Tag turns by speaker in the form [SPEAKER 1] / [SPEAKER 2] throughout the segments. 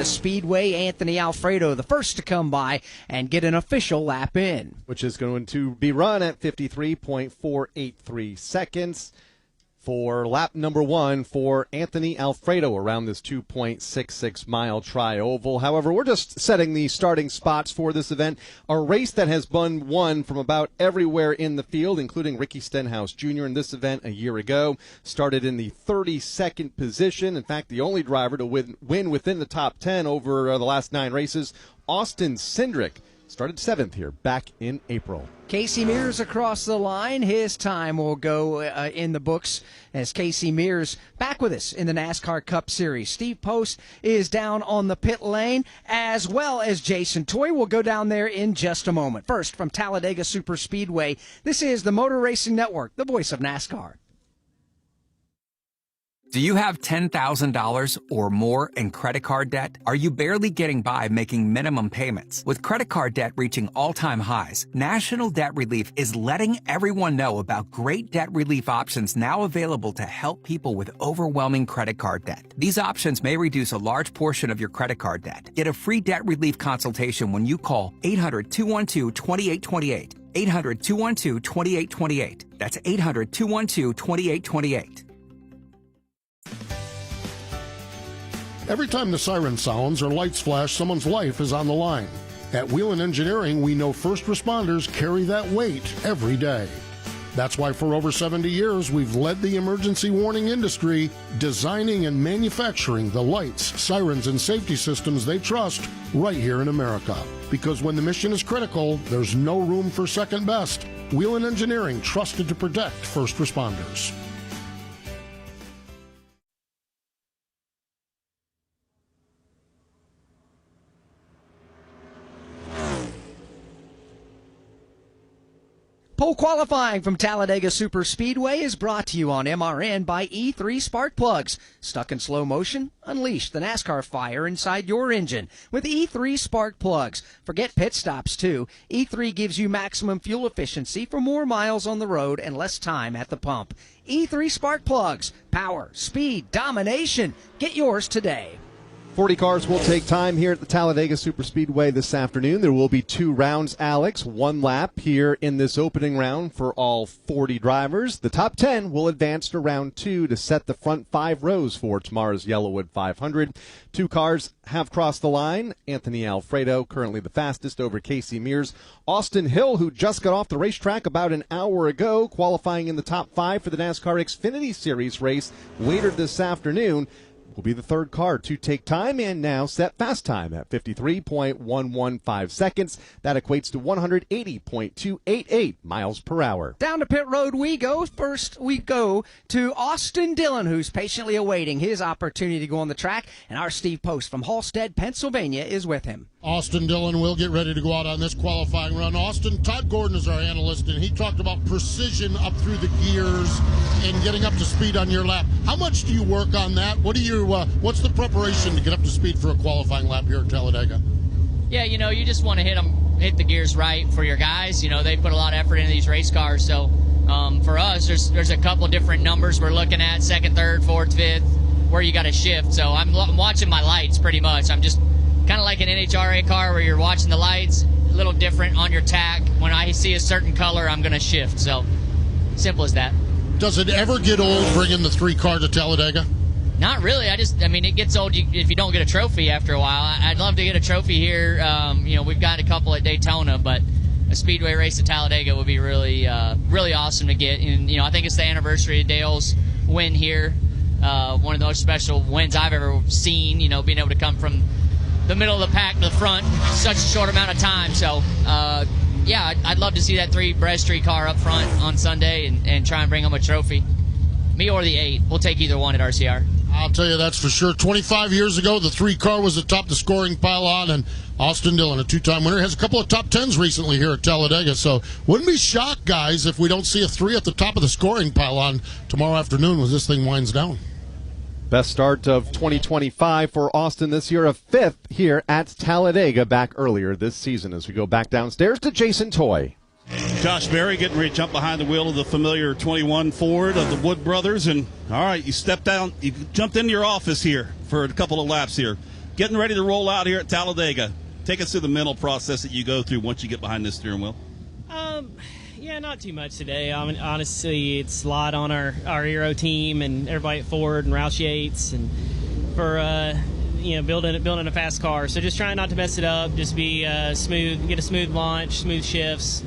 [SPEAKER 1] Speedway, Anthony Alfredo, the first to come by and get an official lap in.
[SPEAKER 2] Which is going to be run at 53.483 seconds for lap number 1 for Anthony Alfredo around this 2.66-mile tri-oval. However, we're just setting the starting spots for this event, a race that has been won from about everywhere in the field, including Ricky Stenhouse Jr. in this event a year ago. Started in the 32nd position. In fact, the only driver to win within the top 10 over the last 9 races. Austin Cindric started 7th here back in April.
[SPEAKER 1] Casey Mears across the line. His time will go in the books as Casey Mears back with us in the NASCAR Cup Series. Steve Post is down on the pit lane, as well as Jason Toy. Will go down there in just a moment. First, from Talladega Superspeedway, this is the Motor Racing Network, the voice of NASCAR.
[SPEAKER 3] Do you have $10,000 or more in credit card debt? Are you barely getting by making minimum payments? With credit card debt reaching all-time highs, National Debt Relief is letting everyone know about great debt relief options now available to help people with overwhelming credit card debt. These options may reduce a large portion of your credit card debt. Get a free debt relief consultation when you call 800-212-2828. 800-212-2828. That's 800-212-2828.
[SPEAKER 4] Every time the siren sounds or lights flash, someone's life is on the line. At Whelen Engineering, we know first responders carry that weight every day. That's why for over 70 years, we've led the emergency warning industry, designing and manufacturing the lights, sirens, and safety systems they trust right here in America. Because when the mission is critical, there's no room for second best. Whelen Engineering, trusted to protect first responders.
[SPEAKER 1] Pole qualifying from Talladega Superspeedway is brought to you on MRN by E3 Spark Plugs. Stuck in slow motion? Unleash the NASCAR fire inside your engine with E3 Spark Plugs. Forget pit stops, too. E3 gives you maximum fuel efficiency for more miles on the road and less time at the pump. E3 Spark Plugs. Power, speed, domination. Get yours today.
[SPEAKER 2] 40 cars will take time here at the Talladega Superspeedway this afternoon. There will be 2 rounds, Alex. 1 lap here in this opening round for all 40 drivers. The top 10 will advance to round 2 to set the front 5 rows for tomorrow's Yellowwood 500. 2 cars have crossed the line. Anthony Alfredo, currently the fastest over Casey Mears. Austin Hill, who just got off the racetrack about an hour ago, qualifying in the top 5 for the NASCAR Xfinity Series race later this afternoon, will be the 3rd car to take time and now set fast time at 53.115 seconds. That equates to 180.288 miles per hour.
[SPEAKER 1] Down to pit road we go. First we go to Austin Dillon, who's patiently awaiting his opportunity to go on the track, and our Steve Post from Halstead, Pennsylvania is with him.
[SPEAKER 4] Austin Dillon will get ready to go out on this qualifying run. Austin, Todd Gordon is our analyst, and he talked about precision up through the gears and getting up to speed on your lap. How much do you work on that? What's the preparation to get up to speed for a qualifying lap here at Talladega?
[SPEAKER 5] Yeah, you just want to hit the gears right for your guys. They put a lot of effort into these race cars. So for us, there's a couple different numbers we're looking at: 2nd, 3rd, 4th, 5th, where you got to shift. So I'm watching my lights pretty much. I'm just kind of like an NHRA car where you're watching the lights, a little different on your tack. When I see a certain color, I'm going to shift. So simple as that. Does it ever get old bringing the 3 car to Talladega? Not really. It gets old if you don't get a trophy after a while. I'd love to get a trophy here. We've got a couple at Daytona, but a speedway race at Talladega would be really awesome to get. And, I think it's the anniversary of Dale's win here. One of the most special wins I've ever seen, being able to come from the middle of the pack to the front in such a short amount of time. So, I'd love to see that 3 Buescher car up front on Sunday and try and bring home a trophy. Me or the 8. We'll take either one at RCR. I'll tell you that's for sure. 25 years ago, the 3 car was atop the scoring pylon, and Austin Dillon, a 2-time winner, has a couple of top 10s recently here at Talladega. So wouldn't be shocked, guys, if we don't see a 3 at the top of the scoring pylon tomorrow afternoon as this thing winds down.
[SPEAKER 2] Best start of 2025 for Austin this year, a 5th here at Talladega back earlier this season. As we go back downstairs to Jason Toy.
[SPEAKER 6] Josh Berry getting ready to jump behind the wheel of the familiar 21 Ford of the Wood brothers. And, all right, you stepped down. You jumped into your office here for a couple of laps here. getting ready to roll out here at Talladega. Take us through the mental process that you go through once you get behind this steering wheel.
[SPEAKER 7] Yeah, not too much today. I mean, honestly, it's a lot on our hero team and everybody at Ford and Roush Yates and for building a fast car. So just trying not to mess it up. Just be smooth, get a smooth launch, smooth shifts,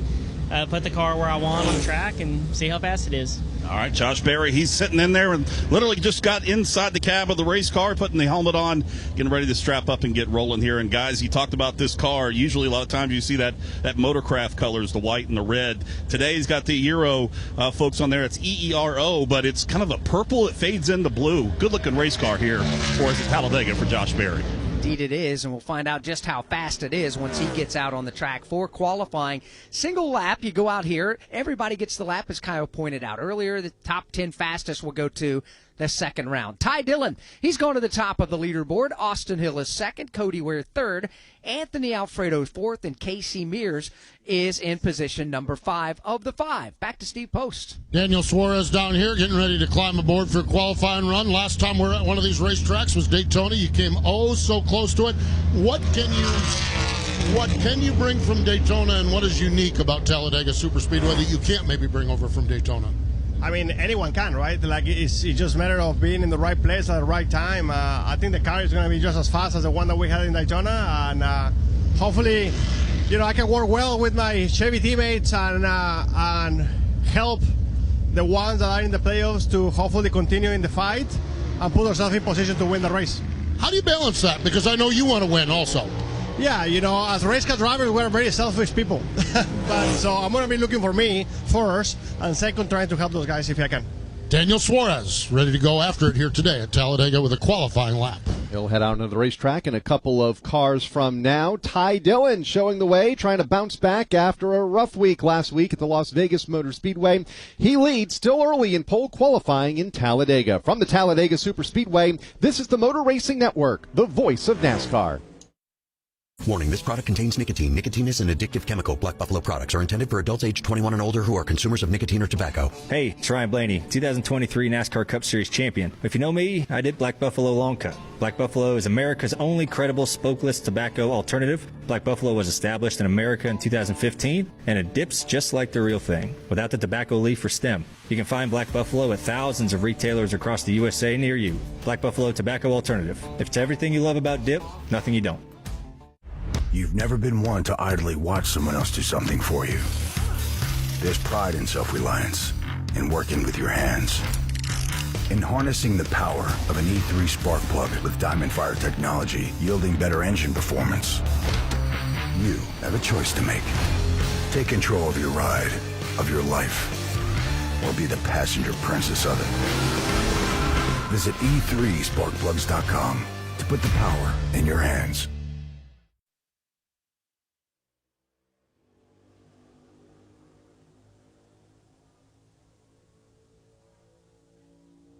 [SPEAKER 7] put the car where I want on the track, and see how fast it is.
[SPEAKER 6] All right, Josh Berry, he's sitting in there and literally just got inside the cab of the race car, putting the helmet on, getting ready to strap up and get rolling here. And, guys, you talked about this car. Usually a lot of times you see that Motorcraft colors, the white and the red. Today he's got the Euro folks on there. It's EERO, but it's kind of a purple. It fades into blue. Good-looking race car here for us at Talladega for Josh Berry.
[SPEAKER 1] Indeed it is, and we'll find out just how fast it is once he gets out on the track for qualifying. Single lap, you go out here, everybody gets the lap, as Kyle pointed out earlier. The top 10 fastest will go to the second round. Ty Dillon, he's going to the top of the leaderboard. Austin Hill is second, Cody Ware third, Anthony Alfredo fourth, and Casey Mears is in position number 5 of the 5. Back to Steve Post.
[SPEAKER 4] Daniel Suarez down here getting ready to climb aboard for a qualifying run. Last time we were at one of these racetracks was Daytona. You came so close to it. What can you bring from Daytona, and what is unique about Talladega Superspeedway that you can't maybe bring over from Daytona?
[SPEAKER 8] I mean, anyone can, right? Like, it's just a matter of being in the right place at the right time. I think the car is going to be just as fast as the one that we had in Daytona, and hopefully, I can work well with my Chevy teammates and help the ones that are in the playoffs to hopefully continue in the fight and put ourselves in position to win the race.
[SPEAKER 4] How do you balance that? Because I know you want to win also.
[SPEAKER 8] Yeah, as race car drivers, we're very selfish people. So I'm going to be looking for me first, and second, trying to help those guys if I can.
[SPEAKER 4] Daniel Suarez ready to go after it here today at Talladega with a qualifying lap.
[SPEAKER 2] He'll head out into the racetrack in a couple of cars from now. Ty Dillon showing the way, trying to bounce back after a rough week last week at the Las Vegas Motor Speedway. He leads still early in pole qualifying in Talladega. From the Talladega Superspeedway, this is the Motor Racing Network, the voice of NASCAR.
[SPEAKER 9] Warning, this product contains nicotine. Nicotine is an addictive chemical. Black Buffalo products are intended for adults age 21 and older who are consumers of nicotine or tobacco.
[SPEAKER 10] Hey, it's Ryan Blaney, 2023 NASCAR Cup Series champion. If you know me, I did Black Buffalo Long Cut. Black Buffalo is America's only credible smokeless tobacco alternative. Black Buffalo was established in America in 2015, and it dips just like the real thing, without the tobacco leaf or stem. You can find Black Buffalo at thousands of retailers across the USA near you. Black Buffalo Tobacco Alternative. If it's everything you love about dip, nothing you don't.
[SPEAKER 11] You've never been one to idly watch someone else do something for you. There's pride in self-reliance, in working with your hands, in harnessing the power of an E3 spark plug with Diamond Fire technology, yielding better engine performance. You have a choice to make. Take control of your ride, of your life, or be the passenger princess of it. Visit e3sparkplugs.com to put the power in your hands.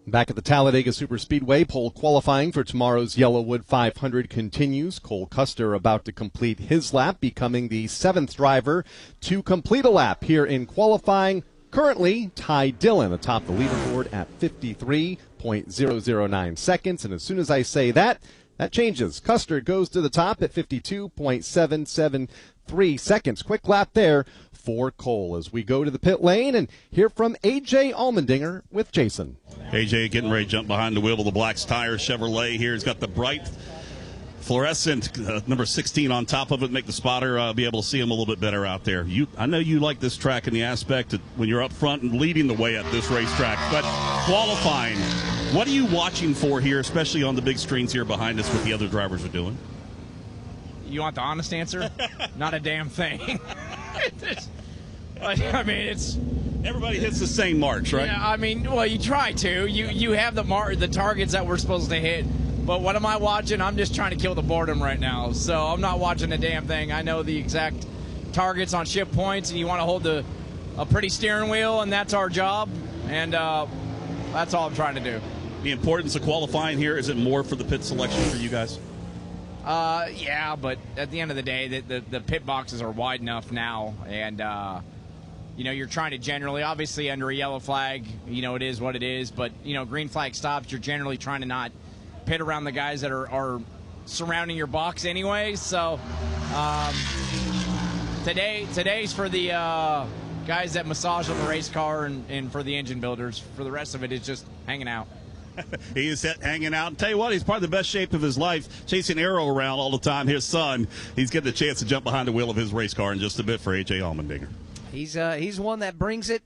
[SPEAKER 2] Back at the Talladega Superspeedway, pole qualifying for tomorrow's Yellowwood 500 continues. Cole Custer about to complete his lap, becoming the 7th driver to complete a lap here in qualifying. Currently, Ty Dillon atop the leaderboard at 53.009 seconds. And as soon as I say that changes. Custer goes to the top at 52.773 seconds. Quick lap there for Cole as we go to the pit lane and hear from A.J. Allmendinger with Jason.
[SPEAKER 6] A.J. getting ready to jump behind the wheel of the Black's Tire Chevrolet here. He's got the bright fluorescent number 16 on top of it, make the spotter be able to see him a little bit better out there. I know you like this track in the aspect of when you're up front and leading the way at this racetrack, but qualifying, what are you watching for here, especially on the big screens here behind us, what the other drivers are doing?
[SPEAKER 12] You want the honest answer? Not a damn thing. I mean, it's
[SPEAKER 6] everybody hits the same marks, right?
[SPEAKER 12] Yeah, I mean, well, you try to. You have the targets that we're supposed to hit. But what am I watching? I'm just trying to kill the boredom right now. So I'm not watching a damn thing. I know the exact targets on ship points, and you want to hold a pretty steering wheel, and that's our job. And that's all I'm trying to do.
[SPEAKER 6] The importance of qualifying here, is it more for the pit selection for you guys?
[SPEAKER 12] Yeah, but at the end of the day, the pit boxes are wide enough now, and you're trying to generally, obviously under a yellow flag, it is what it is, but green flag stops, you're generally trying to not pit around the guys that are surrounding your box anyway. So today's for the guys that massage on the race car and for the engine builders. For the rest of it, it's just hanging out.
[SPEAKER 6] He is hanging out. And tell you what, he's probably the best shape of his life, chasing Arrow around all the time. His son, he's getting a chance to jump behind the wheel of his race car in just a bit for A.J. Allmendinger.
[SPEAKER 1] He's one that brings it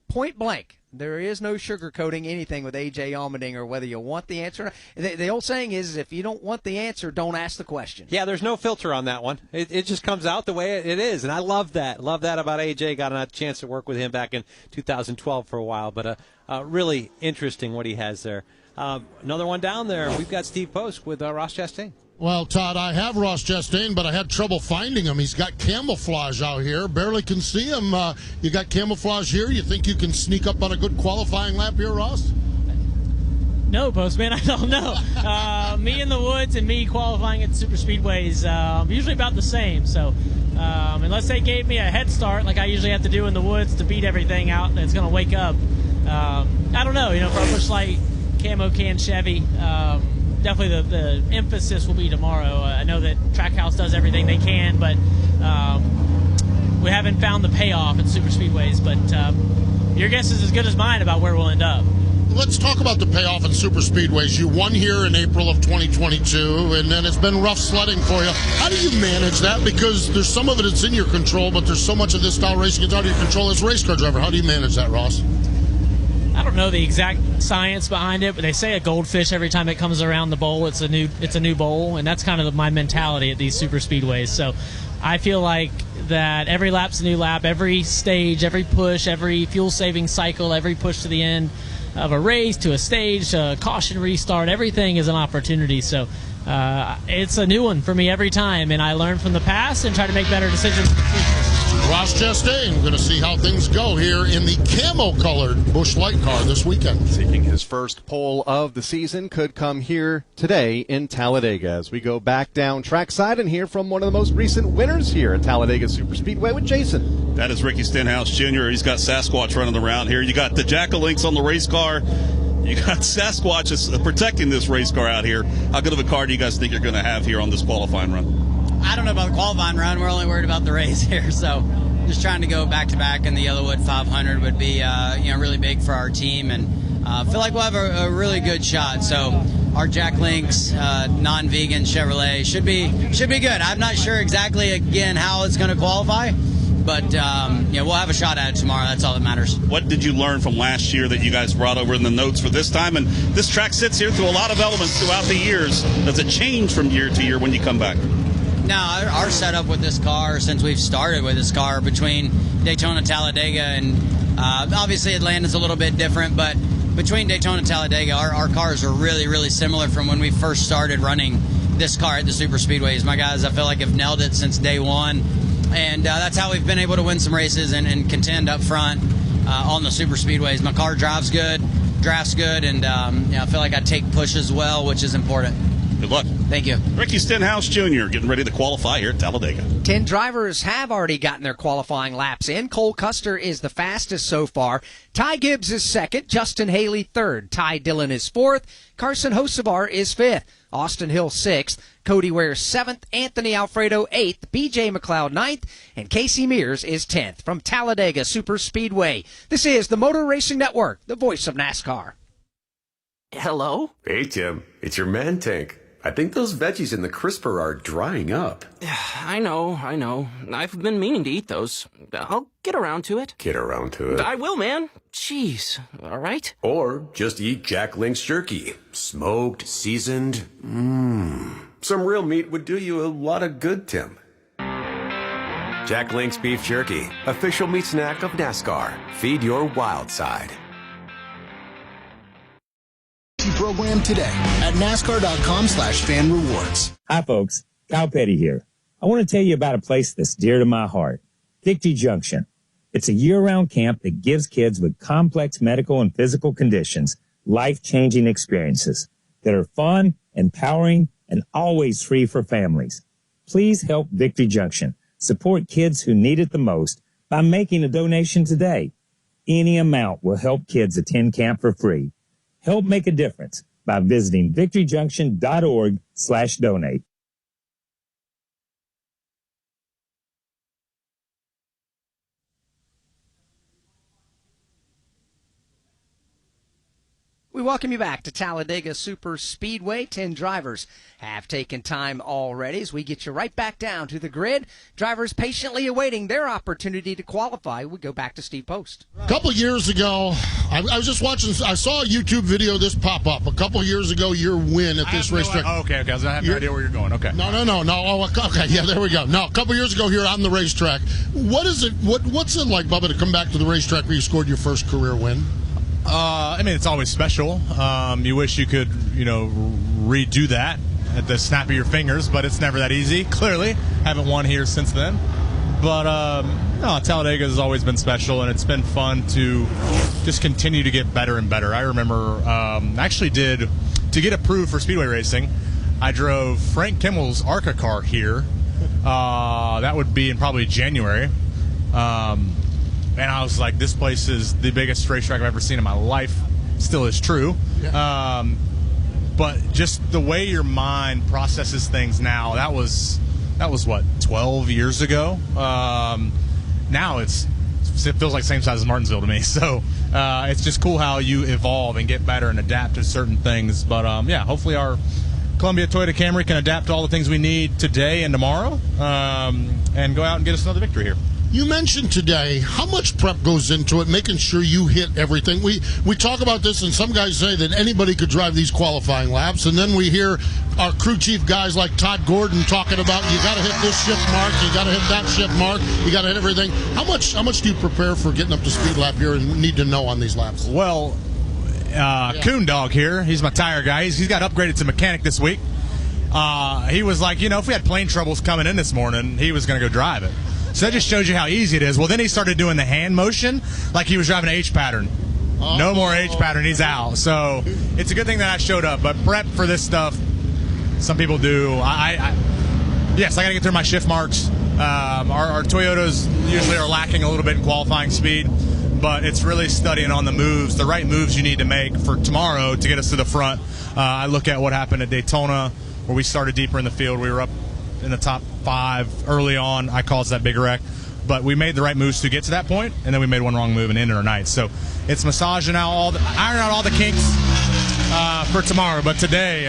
[SPEAKER 1] point blank. There is no sugarcoating anything with A.J. Allmendinger, whether you want the answer or not. The old saying is, if you don't want the answer, don't ask the question.
[SPEAKER 13] Yeah, there's no filter on that one. It just comes out the way it is, and I love that. Love that about A.J. Got a chance to work with him back in 2012 for a while, but really interesting what he has there. Another one down there. We've got Steve Post with Ross Chastain.
[SPEAKER 4] Well, Todd, I have Ross Chastain, but I had trouble finding him. He's got camouflage out here. Barely can see him. You got camouflage here. You think you can sneak up on a good qualifying lap here, Ross?
[SPEAKER 7] No, Postman, I don't know. Me in the woods and me qualifying at super speedways usually about the same. So unless they gave me a head start like I usually have to do in the woods to beat everything out that's going to wake up, I don't know. For a Busch Light camo can Chevy, definitely the emphasis will be tomorrow. I know that Trackhouse does everything they can, but we haven't found the payoff at super speedways. But your guess is as good as mine about where we'll end up.
[SPEAKER 4] Let's talk about the payoff in super speedways. You won here in April of 2022, and then it's been rough sledding for you. How do you manage that? Because there's some of it that's in your control, but there's so much of this style racing that's out of your control as a race car driver. How do you manage that, Ross?
[SPEAKER 7] I don't know the exact science behind it, but they say a goldfish every time it comes around the bowl, it's a new bowl, and that's kind of my mentality at these super speedways. So I feel like that every lap's a new lap, every stage, every push, every fuel-saving cycle, every push to the end of a race, to a stage, to a caution restart, everything is an opportunity. So it's a new one for me every time, and I learn from the past and try to make better decisions in the future.
[SPEAKER 4] Ross Chastain, we're going to see how things go here in the camo-colored Busch Light car this weekend.
[SPEAKER 2] Seeking his first pole of the season could come here today in Talladega as we go back down trackside and hear from one of the most recent winners here at Talladega Superspeedway with Jason.
[SPEAKER 6] That is Ricky Stenhouse Jr. He's got Sasquatch running around here. You got the Jack-o'-links on the race car. You got Sasquatch is protecting this race car out here. How good of a car do you guys think you're going to have here on this qualifying run?
[SPEAKER 14] I don't know about the qualifying run. We're only worried about the race here, so just trying to go back-to-back in the Yellowwood 500 would be really big for our team, and feel like we'll have a really good shot. So our Jack Links non-vegan Chevrolet should be good. I'm not sure exactly again how it's going to qualify, but we'll have a shot at it tomorrow. That's all that matters.
[SPEAKER 6] What did you learn from last year that you guys brought over in the notes for this time? And this track sits here through a lot of elements throughout the years. Does it change from year to year when you come back?
[SPEAKER 14] No, our setup with this car, since we've started with this car between Daytona, Talladega, and obviously Atlanta's a little bit different, but between Daytona and Talladega, our cars are really, really similar from when we first started running this car at the super speedways. My guys, I feel like, have nailed it since day one, and that's how we've been able to win some races and contend up front on the super speedways. My car drives good, drafts good, and I feel like I take pushes well, which is important.
[SPEAKER 6] Good luck.
[SPEAKER 14] Thank you.
[SPEAKER 6] Ricky Stenhouse Jr. getting ready to qualify here at Talladega.
[SPEAKER 1] 10 drivers have already gotten their qualifying laps in. Cole Custer is the fastest so far. Ty Gibbs is second. Justin Haley third. Ty Dillon is fourth. Carson Hocevar is fifth. Austin Hill sixth. Cody Ware seventh. Anthony Alfredo eighth. BJ McLeod ninth. And Casey Mears is 10th. From Talladega Super Speedway, this is the Motor Racing Network, the voice of NASCAR.
[SPEAKER 15] Hello? Hey, Tim. It's your man tank. I think those veggies in the crisper are drying up.
[SPEAKER 16] I know. I've been meaning to eat those. I'll get around to it.
[SPEAKER 15] Get around to it.
[SPEAKER 16] I will, man. Jeez. All right?
[SPEAKER 15] Or just eat Jack Link's jerky. Smoked, seasoned. Some real meat would do you a lot of good, Tim. Jack Link's beef jerky. Official meat snack of NASCAR. Feed your wild side.
[SPEAKER 17] Program today at NASCAR.com/fan rewards.
[SPEAKER 18] Hi, folks. Kyle Petty here. I want to tell you about a place that's dear to my heart, Victory Junction. It's a year-round camp that gives kids with complex medical and physical conditions life-changing experiences that are fun, empowering, and always free for families. Please help Victory Junction support kids who need it the most by making a donation today. Any amount will help kids attend camp for free. Help make a difference by visiting victoryjunction.org/donate.
[SPEAKER 1] We welcome you back to Talladega Super Speedway. 10 drivers have taken time already as we get you right back down to the grid. Drivers patiently awaiting their opportunity to qualify. We go back to Steve Post.
[SPEAKER 4] A couple years ago, I was just watching, I saw a YouTube video of this pop up. A couple years ago, your win at this racetrack.
[SPEAKER 19] Okay. I have no idea where you're going. Okay.
[SPEAKER 4] No. Oh, okay, yeah, there we go. No, a couple years ago here on the racetrack. What's it like, Bubba, to come back to the racetrack where you scored your first career win?
[SPEAKER 19] I mean, it's always special. You wish you could, redo that at the snap of your fingers, but it's never that easy. Clearly, haven't won here since then. But no, Talladega has always been special, and it's been fun to just continue to get better and better. I remember to get approved for speedway racing, I drove Frank Kimmel's ARCA car here. That would be in probably January. And I was like, this place is the biggest racetrack I've ever seen in my life. Still is true. Yeah. But just the way your mind processes things now, that was what, 12 years ago? Now it feels like the same size as Martinsville to me. So it's just cool how you evolve and get better and adapt to certain things. But, hopefully our Columbia Toyota Camry can adapt to all the things we need today and tomorrow and go out and get us another victory here.
[SPEAKER 4] You mentioned today how much prep goes into it, making sure you hit everything. We talk about this, and some guys say that anybody could drive these qualifying laps, and then we hear our crew chief guys like Todd Gordon talking about you got to hit this shift mark, you got to hit that shift mark, you got to hit everything. How much do you prepare for getting up to speed lap here and need to know on these laps?
[SPEAKER 19] Well, Coon Dog here, he's my tire guy. He's got upgraded to mechanic this week. He was like, if we had plane troubles coming in this morning, he was going to go drive it. So that just shows you how easy it is. Well, then he started doing the hand motion like he was driving an H pattern. No more H pattern. He's out. So it's a good thing that I showed up. But prep for this stuff, some people do. Yes, I got to get through my shift marks. Our Toyotas usually are lacking a little bit in qualifying speed. But it's really studying on the moves, the right moves you need to make for tomorrow to get us to the front. I look at what happened at Daytona where we started deeper in the field. We were up in the top 5 early on. I caused that big wreck, but we made the right moves to get to that point, and then we made one wrong move and ended our night. So it's massaging out iron out all the kinks for tomorrow. But today,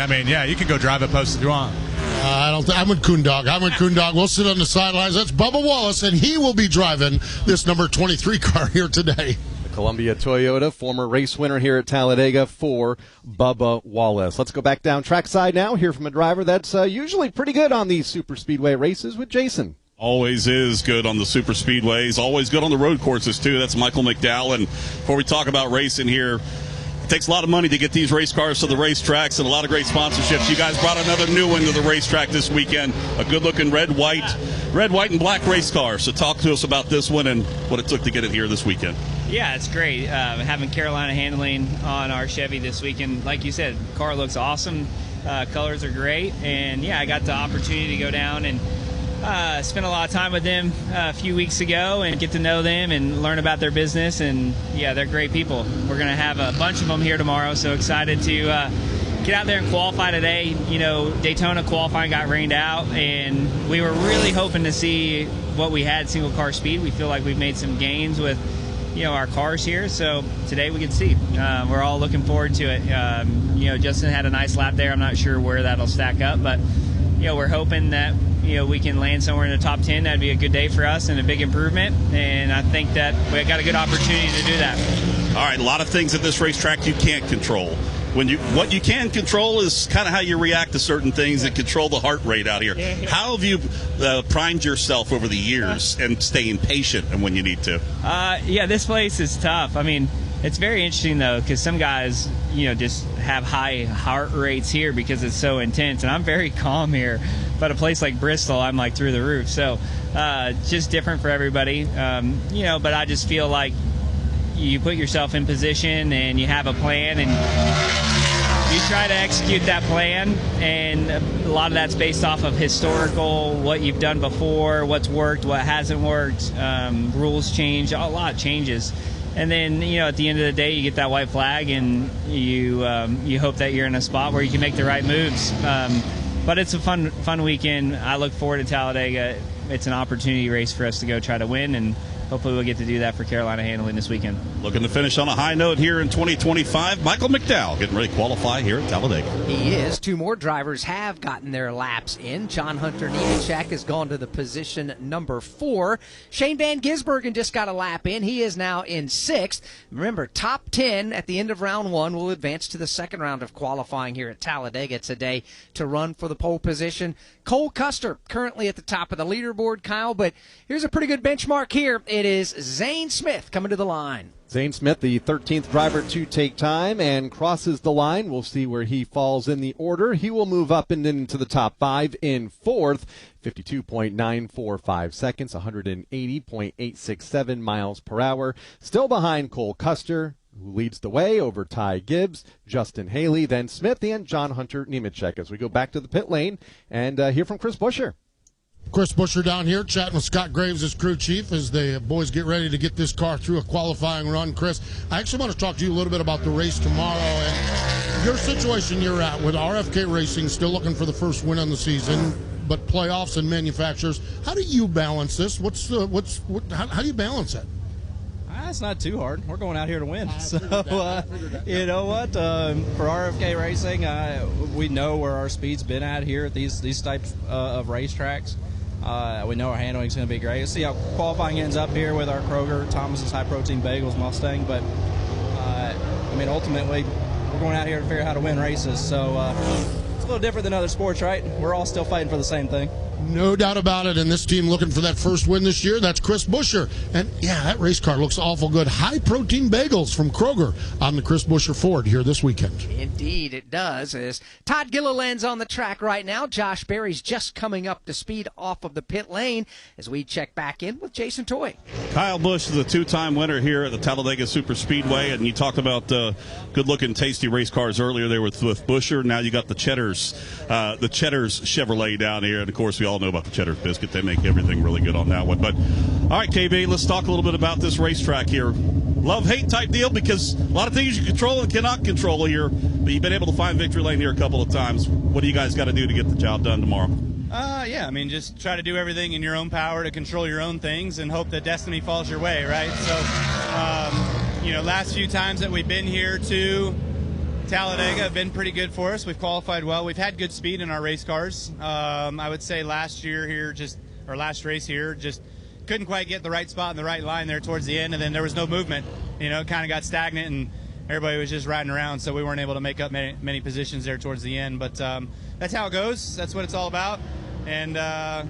[SPEAKER 19] you can go drive at post if you want.
[SPEAKER 4] I'm with Coon Dog. We'll sit on the sidelines. That's Bubba Wallace, and he will be driving this number 23 car here today.
[SPEAKER 2] Columbia Toyota, former race winner here at Talladega for Bubba Wallace. Let's go back down trackside now, hear from a driver that's usually pretty good on these super speedway races with Jason.
[SPEAKER 6] Always is good on the super speedways, always good on the road courses too. That's Michael McDowell. And before we talk about racing here, it takes a lot of money to get these race cars to the racetracks and a lot of great sponsorships. You guys brought another new one to the racetrack this weekend, a good-looking red, white, and black race car. So talk to us about this one and what it took to get it here this weekend.
[SPEAKER 7] Yeah, it's great having Carolina handling on our Chevy this weekend. Like you said, the car looks awesome. Colors are great. And, I got the opportunity to go down and spent a lot of time with them a few weeks ago and get to know them and learn about their business. And, they're great people. We're going to have a bunch of them here tomorrow, so excited to get out there and qualify today. Daytona qualifying got rained out, and we were really hoping to see what we had single car speed. We feel like we've made some gains with our cars here, so today we can see. We're all looking forward to it. Justin had a nice lap there. I'm not sure where that'll stack up, but we're hoping that we can land somewhere in the top 10. That'd be a good day for us and a big improvement, and I think that we got a good opportunity to do that.
[SPEAKER 6] All right, a lot of things at this racetrack you can't control. What you can control is kind of how you react to certain things and control the heart rate out here. How have you primed yourself over the years and staying patient and when you need to?
[SPEAKER 7] This place is tough. It's very interesting, though, because some guys, just have high heart rates here because it's so intense, and I'm very calm here. But a place like Bristol, I'm like through the roof. So just different for everybody. But I just feel like you put yourself in position and you have a plan and you try to execute that plan, and a lot of that's based off of historical, what you've done before, what's worked, what hasn't worked, rules change, a lot changes. And then, at the end of the day, you get that white flag, and you hope that you're in a spot where you can make the right moves. But it's a fun weekend. I look forward to Talladega. It's an opportunity race for us to go try to win, and hopefully we'll get to do that for Carolina Handling this weekend.
[SPEAKER 6] Looking to finish on a high note here in 2025. Michael McDowell getting ready to qualify here at Talladega.
[SPEAKER 1] He is. Two more drivers have gotten their laps in. John Hunter Nemechek has gone to the position number 4. Shane Van Gisbergen just got a lap in. He is now in 6th. Remember, top 10 at the end of round 1 will advance to the second round of qualifying here at Talladega today to run for the pole position. Cole Custer currently at the top of the leaderboard, Kyle, but here's a pretty good benchmark here. It is Zane Smith coming to the line.
[SPEAKER 2] Zane Smith, the 13th driver to take time and crosses the line. We'll see where he falls in the order. He will move up and into the top 5 in 4th. 52.945 seconds, 180.867 miles per hour. Still behind Cole Custer, who leads the way over Ty Gibbs, Justin Haley, then Smith, and John Hunter Nemechek. As we go back to the pit lane and hear from Chris Buescher.
[SPEAKER 4] Chris Buescher down here chatting with Scott Graves, his crew chief, as the boys get ready to get this car through a qualifying run. Chris, I actually want to talk to you a little bit about the race tomorrow and your situation you're at with RFK Racing, still looking for the first win on the season, but playoffs and manufacturers. How do you balance this? How do you balance it?
[SPEAKER 20] It's not too hard. We're going out here to win. So, you know what? For RFK Racing, we know where our speed's been at here at these types of racetracks. We know our handling is going to be great. Let's see how qualifying ends up here with our Kroger, Thomas's High Protein Bagels Mustang. But, ultimately, we're going out here to figure out how to win races. So, it's a little different than other sports, right? We're all still fighting for the same thing.
[SPEAKER 4] No doubt about it, and this team looking for that first win this year, that's Chris Buescher. And, yeah, that race car looks awful good. High-protein bagels from Kroger on the Chris Buescher Ford here this weekend.
[SPEAKER 1] Indeed, it does. As Todd Gilliland's on the track right now, Josh Berry's just coming up to speed off of the pit lane as we check back in with Jason Toy.
[SPEAKER 6] Kyle Busch is a 2-time winner here at the Talladega Super Speedway, and you talked about good-looking, tasty race cars earlier there with Buescher. Now you got the Cheddar's Chevrolet down here, and, of course, we all know about the Cheddar's biscuit. They make everything really good on that one. But all right, KB, let's talk a little bit about this racetrack here. Love-hate type deal, because a lot of things you control and cannot control here, but you've been able to find victory lane here a couple of times. What do you guys got to do to get the job done tomorrow?
[SPEAKER 21] Just try to do everything in your own power to control your own things and hope that destiny falls your way, right? So, last few times that we've been here to Talladega have been pretty good for us. We've qualified well. We've had good speed in our race cars. I would say last race here, just couldn't quite get the right spot in the right line there towards the end, and then there was no movement. It kind of got stagnant, and everybody was just riding around, so we weren't able to make up many positions there towards the end. But that's how it goes. That's what it's all about. And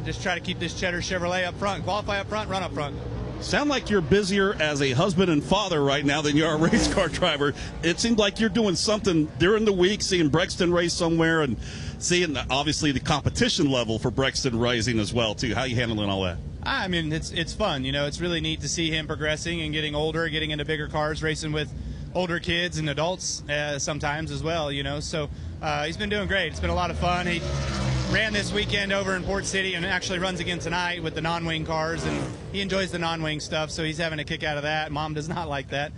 [SPEAKER 21] just try to keep this Cheddar Chevrolet up front, qualify up front, run up front.
[SPEAKER 6] Sound like you're busier as a husband and father right now than you are a race car driver. It seems like you're doing something during the week, seeing Brexton race somewhere and seeing, obviously, the competition level for Brexton Racing as well, too. How are you handling all that?
[SPEAKER 21] It's fun. It's really neat to see him progressing and getting older, getting into bigger cars, racing with older kids and adults sometimes as well, So he's been doing great. It's been a lot of fun. He ran this weekend over in Port City and actually runs again tonight with the non-wing cars, and he enjoys the non-wing stuff, so he's having a kick out of that. Mom does not like that.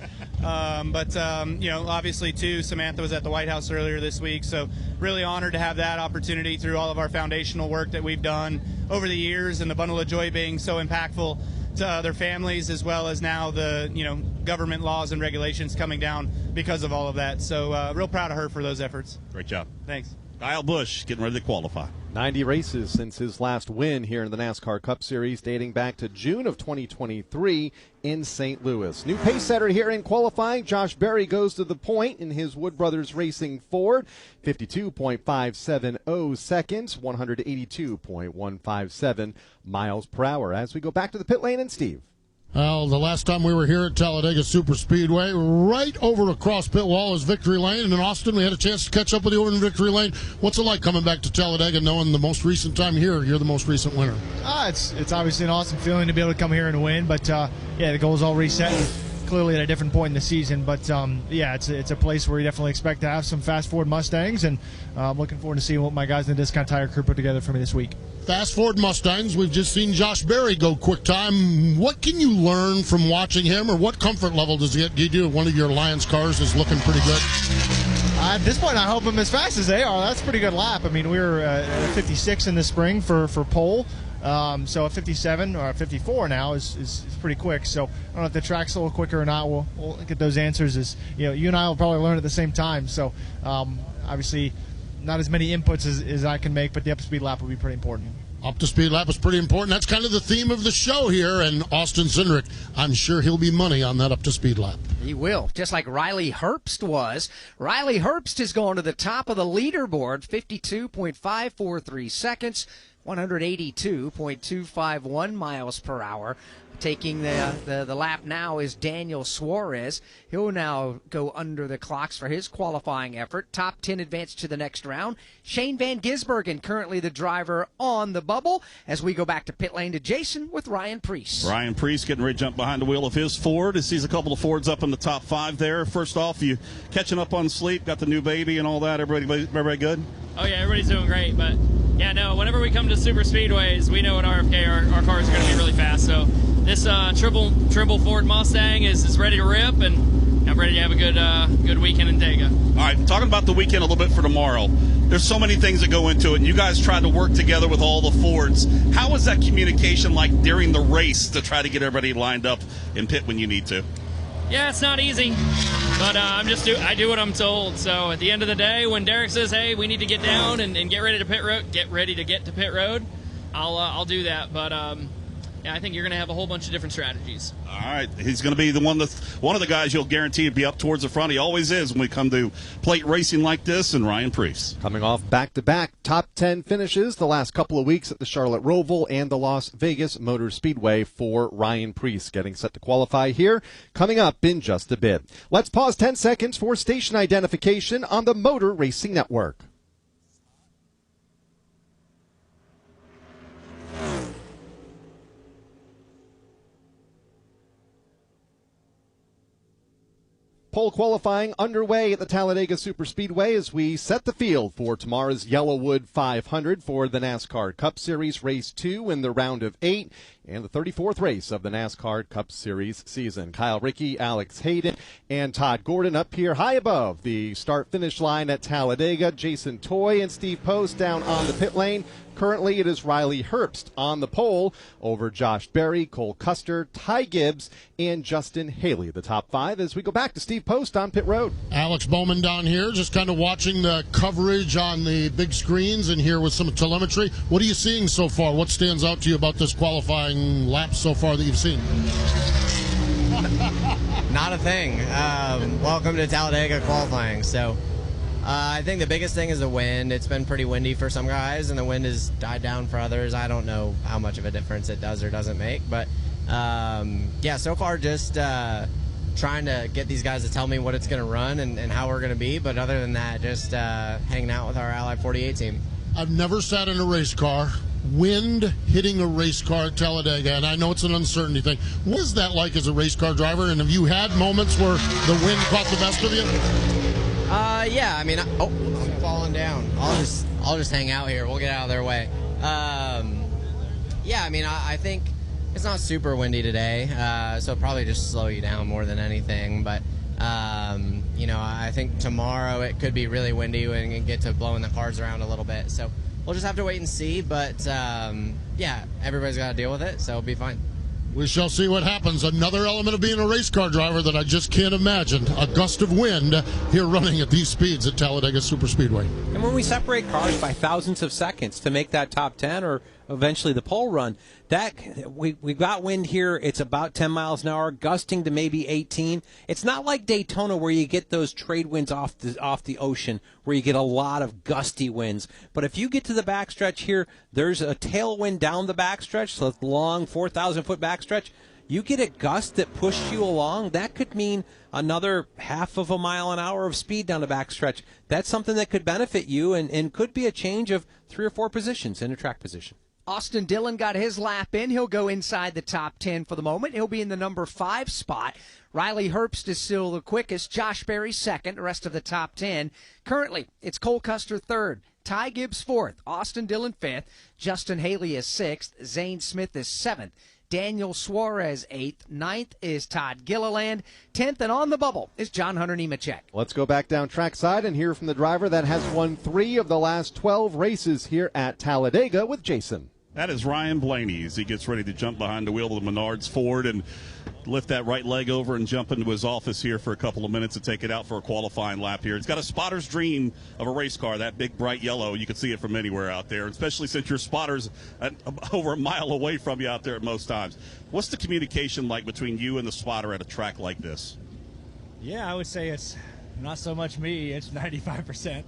[SPEAKER 21] Obviously, too, Samantha was at the White House earlier this week, so really honored to have that opportunity through all of our foundational work that we've done over the years, and the Bundle of Joy being so impactful to their families, as well as now the government laws and regulations coming down because of all of that. So real proud of her for those efforts.
[SPEAKER 6] Great job.
[SPEAKER 21] Thanks.
[SPEAKER 6] Kyle Busch getting ready to qualify.
[SPEAKER 2] 90 races since his last win here in the NASCAR Cup Series, dating back to June of 2023 in St. Louis. New pace setter here in qualifying. Josh Berry goes to the point in his Wood Brothers Racing Ford. 52.570 seconds, 182.157 miles per hour. As we go back to the pit lane, and Steve.
[SPEAKER 4] Well, the last time we were here at Talladega Super Speedway, right over across pit wall is Victory Lane, and in Austin we had a chance to catch up with you over in Victory Lane. What's it like coming back to Talladega, knowing the most recent time here, you're the most recent winner?
[SPEAKER 22] It's obviously an awesome feeling to be able to come here and win, but the goal's all reset.
[SPEAKER 3] clearly at a different point in the season. But yeah, it's a place where you definitely expect to have some fast forward Mustangs, and I'm looking forward to seeing what my guys in the Discount Tire crew put together for me this week.
[SPEAKER 4] Fast forward Mustangs, we've just seen Josh Berry go quick time. What can you learn from watching him, or what comfort level does he get you? One of your Lions cars is looking pretty good.
[SPEAKER 3] At this point, I hope I'm as fast as they are. That's a pretty good lap. I mean, we were at 56 in the spring for pole. So a 57 or a 54 now is pretty quick. So I don't know if the track's a little quicker or not. We'll get those answers. As you and I will probably learn at the same time. So obviously, not as many inputs as I can make, but the up-to-speed lap will be pretty important.
[SPEAKER 4] Up-to-speed lap is pretty important. That's kind of the theme of the show here. And Austin Cindric, I'm sure he'll be money on that up-to-speed lap.
[SPEAKER 1] He will, just like Riley Herbst was. Riley Herbst is going to the top of the leaderboard, 52.543 seconds, 182.251 miles per hour. Taking the lap now is Daniel Suarez. He'll now go under the clocks for his qualifying effort. Top 10 advance to the next round. Shane Van Gisbergen, currently the driver on the bubble. As we go back to pit lane to Jason with Ryan Preece.
[SPEAKER 6] Ryan Preece getting ready to jump behind the wheel of his Ford. He sees a couple of Fords up in the top 5 there. First off, you catching up on sleep, got the new baby and all that. Everybody good?
[SPEAKER 7] Oh, yeah, everybody's doing great. But, yeah, no, whenever we come to super speedways, we know at RFK our cars are going to be really fast. So this Trimble Ford Mustang is ready to rip, and I'm ready to have a good weekend in Dega.
[SPEAKER 6] All right, talking about the weekend a little bit for tomorrow. There's so many things that go into it, and you guys tried to work together with all the Fords. How was that communication like during the race to try to get everybody lined up in pit when you need to?
[SPEAKER 7] Yeah, it's not easy, but I do what I'm told. So at the end of the day, when Derek says, "Hey, we need to get down and get ready to get to pit road," I'll do that. But yeah, I think you're going to have a whole bunch of different strategies.
[SPEAKER 6] All right, he's going to be one of the guys you'll guarantee to be up towards the front. He always is when we come to plate racing like this. And Ryan Preece
[SPEAKER 2] coming off back-to-back top 10 finishes the last couple of weeks at the Charlotte Roval and the Las Vegas Motor Speedway for Ryan Preece, getting set to qualify here coming up in just a bit. Let's pause 10 seconds for station identification on the Motor Racing Network. Pole qualifying underway at the Talladega Superspeedway as we set the field for tomorrow's Yellowwood 500 for the NASCAR Cup Series Race 2 in the round of 8 and the 34th race of the NASCAR Cup Series season. Kyle Rickey, Alex Hayden, and Todd Gordon up here high above the start-finish line at Talladega. Jason Toy and Steve Post down on the pit lane. Currently, it is Riley Herbst on the pole over Josh Berry, Cole Custer, Ty Gibbs, and Justin Haley, the top 5, as we go back to Steve Post on pit road.
[SPEAKER 4] Alex Bowman down here, just kind of watching the coverage on the big screens and here with some telemetry. What are you seeing so far? What stands out to you about this qualifying lap so far that you've seen?
[SPEAKER 22] Not a thing. Welcome to Talladega qualifying. So I think the biggest thing is the wind. It's been pretty windy for some guys, and the wind has died down for others. I don't know how much of a difference it does or doesn't make, but yeah, so far just trying to get these guys to tell me what it's going to run and how we're going to be, but other than that, just hanging out with our Ally 48 team.
[SPEAKER 4] I've never sat in a race car. Wind hitting a race car at Talladega, and I know it's an uncertainty thing. What is that like as a race car driver, and have you had moments where the wind caught the best of you?
[SPEAKER 22] Yeah, I mean, I'm falling down. I'll just hang out here. We'll get out of their way. Yeah, I mean, I think it's not super windy today, so probably just slow you down more than anything. But you know, I think tomorrow it could be really windy and get to blowing the cars around a little bit. So we'll just have to wait and see. But yeah, everybody's got to deal with it, so it'll be fine.
[SPEAKER 4] We shall see what happens. Another element of being a race car driver that I just can't imagine. A gust of wind here running at these speeds at Talladega Superspeedway.
[SPEAKER 13] And when we separate cars by thousands of seconds to make that top 10 or eventually the pole run, that we got wind here. It's about 10 miles an hour, gusting to maybe 18. It's not like Daytona where you get those trade winds off the ocean where you get a lot of gusty winds. But if you get to the backstretch here, there's a tailwind down the backstretch, so the long 4,000-foot backstretch. You get a gust that pushes you along, that could mean another half of a mile an hour of speed down the backstretch. That's something that could benefit you and could be a change of 3 or 4 positions in a track position.
[SPEAKER 1] Austin Dillon got his lap in. He'll go inside the top 10 for the moment. He'll be in the number 5 spot. Riley Herbst is still the quickest. Josh Berry second. The rest of the top 10. Currently, it's Cole Custer third. Ty Gibbs fourth. Austin Dillon fifth. Justin Haley is sixth. Zane Smith is seventh. Daniel Suarez 8th. 9th is Todd Gilliland. 10th and on the bubble is John Hunter Nemechek.
[SPEAKER 2] Let's go back down trackside and hear from the driver that has won 3 of the last 12 races here at Talladega with Jason.
[SPEAKER 6] That is Ryan Blaney as he gets ready to jump behind the wheel of the Menards Ford and lift that right leg over and jump into his office here for a couple of minutes to take it out for a qualifying lap here. It's got a spotter's dream of a race car, that big bright yellow. You can see it from anywhere out there, especially since your spotter's over a mile away from you out there at most times. What's the communication like between you and the spotter at a track like this?
[SPEAKER 5] Yeah, I would say it's not so much me. It's 95%.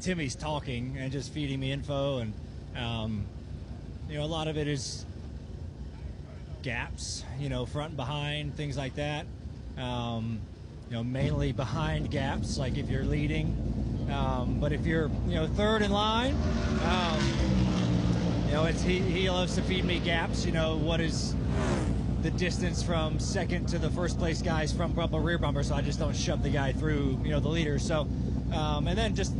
[SPEAKER 5] Timmy's talking and just feeding me info, and a lot of it is gaps, front and behind, things like that. Mainly behind gaps, like if you're leading. But if you're, third in line, he loves to feed me gaps. What is the distance from second to the first place guy's front bumper, rear bumper, so I just don't shove the guy through, the leader. So, and then just,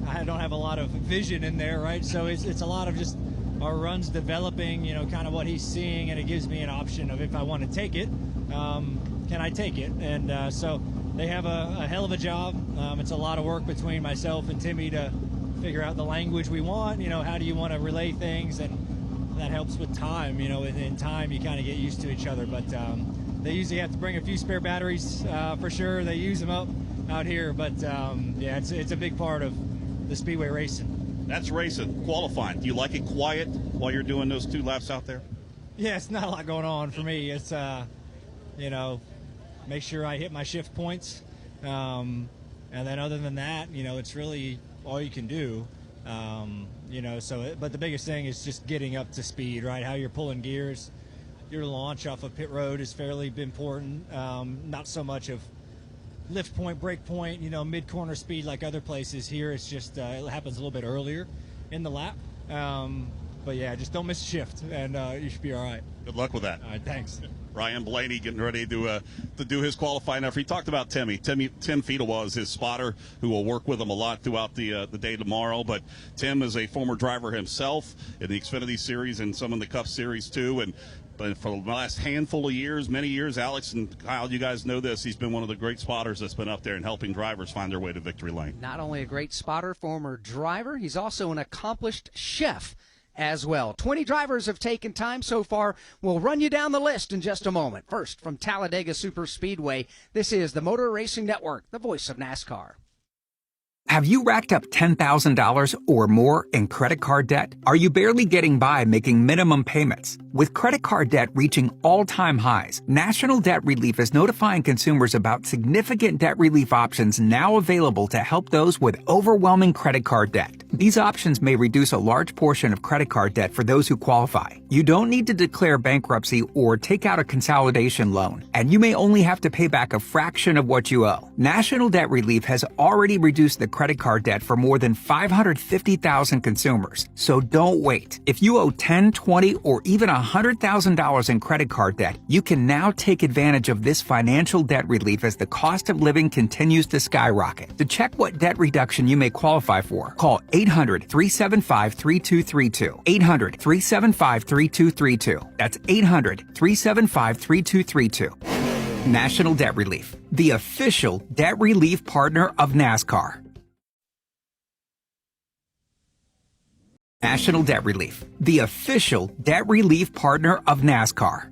[SPEAKER 5] I don't have a lot of vision in there, right? So it's a lot of just our runs developing, kind of what he's seeing, and it gives me an option of if I want to take it, can I take it? And so they have a hell of a job. It's a lot of work between myself and Timmy to figure out the language we want. How do you want to relay things? And that helps with time. In time you kind of get used to each other. But they usually have to bring a few spare batteries for sure. They use them up out here. But yeah, it's a big part of the speedway racing.
[SPEAKER 6] That's racing. Qualifying. Do you like it quiet while you're doing those 2 laps out there?
[SPEAKER 5] Yeah, it's not a lot going on for me. It's, make sure I hit my shift points. And then other than that, it's really all you can do. But the biggest thing is just getting up to speed, right? How you're pulling gears. Your launch off of pit road is fairly important. Not so much of lift point, brake point, mid-corner speed like other places. Here it's just, it happens a little bit earlier in the lap. But yeah, just don't miss a shift, and you should be all right.
[SPEAKER 6] Good luck with that.
[SPEAKER 5] All right, thanks.
[SPEAKER 6] Ryan Blaney getting ready to do his qualifying effort. He talked about Tim Fiedel is his spotter who will work with him a lot throughout the day tomorrow. But Tim is a former driver himself in the Xfinity Series and some in the Cup Series too. But for the last handful of years, many years, Alex and Kyle, you guys know this, he's been one of the great spotters that's been up there and helping drivers find their way to victory lane.
[SPEAKER 1] Not only a great spotter, former driver, he's also an accomplished chef as well. 20 drivers have taken time so far. We'll run you down the list in just a moment. First, from Talladega Superspeedway, this is the Motor Racing Network, the voice of NASCAR.
[SPEAKER 8] Have you racked up $10,000 or more in credit card debt? Are you barely getting by making minimum payments? With credit card debt reaching all-time highs, National Debt Relief is notifying consumers about significant debt relief options now available to help those with overwhelming credit card debt. These options may reduce a large portion of credit card debt for those who qualify. You don't need to declare bankruptcy or take out a consolidation loan, and you may only have to pay back a fraction of what you owe. National Debt Relief has already reduced the credit card debt for more than 550,000 consumers. So don't wait. If you owe $10, $20, or even $100,000 in credit card debt, you can now take advantage of this financial debt relief as the cost of living continues to skyrocket. To check what debt reduction you may qualify for, call 800-375-3232. 800-375-3232. That's 800-375-3232. National Debt Relief, the official debt relief partner of NASCAR. National Debt Relief, the official debt relief partner of NASCAR.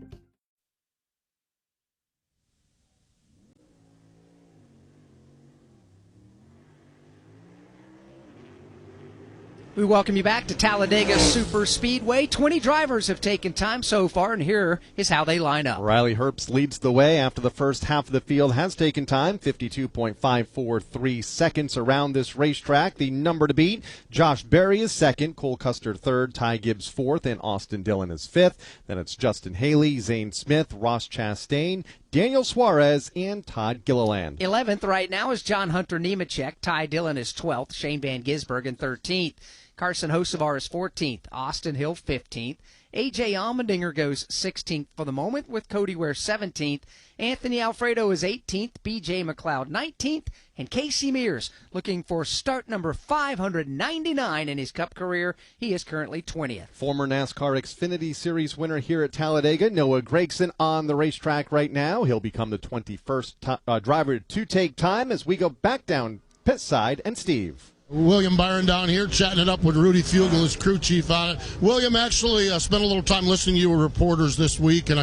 [SPEAKER 1] We welcome you back to Talladega Superspeedway. 20 drivers have taken time so far, and here is how they line up.
[SPEAKER 2] Riley Herbst leads the way after the first half of the field has taken time, 52.543 seconds around this racetrack. The number to beat, Josh Berry is second, Cole Custer third, Ty Gibbs fourth, and Austin Dillon is fifth. Then it's Justin Haley, Zane Smith, Ross Chastain, Daniel Suarez, and Todd Gilliland.
[SPEAKER 1] 11th right now is John Hunter Nemechek. Ty Dillon is 12th. Shane Van Gisbergen 13th. Carson Hocevar is 14th. Austin Hill 15th. A.J. Allmendinger goes 16th for the moment, with Cody Ware 17th. Anthony Alfredo is 18th. B.J. McLeod 19th. And Casey Mears looking for start number 599 in his Cup career. He is currently 20th.
[SPEAKER 2] Former NASCAR Xfinity Series winner here at Talladega, Noah Gragson, on the racetrack right now. He'll become the 21st driver to take time as we go back down pit side. And Steve.
[SPEAKER 4] William Byron down here chatting it up with Rudy Fugel, his crew chief on it. William, actually spent a little time listening to you with reporters this week, and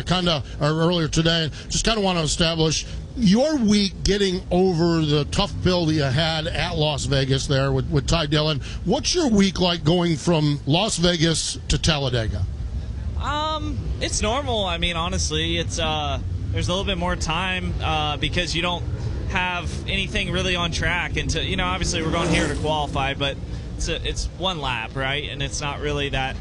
[SPEAKER 4] earlier today, just kind of want to establish your week getting over the tough pill that you had at Las Vegas there with Ty Dillon. What's your week like going from Las Vegas to Talladega?
[SPEAKER 9] It's normal. I mean, honestly, it's there's a little bit more time because you don't have anything really on track until, obviously we're going here to qualify, but it's one lap, right? And it's not really that,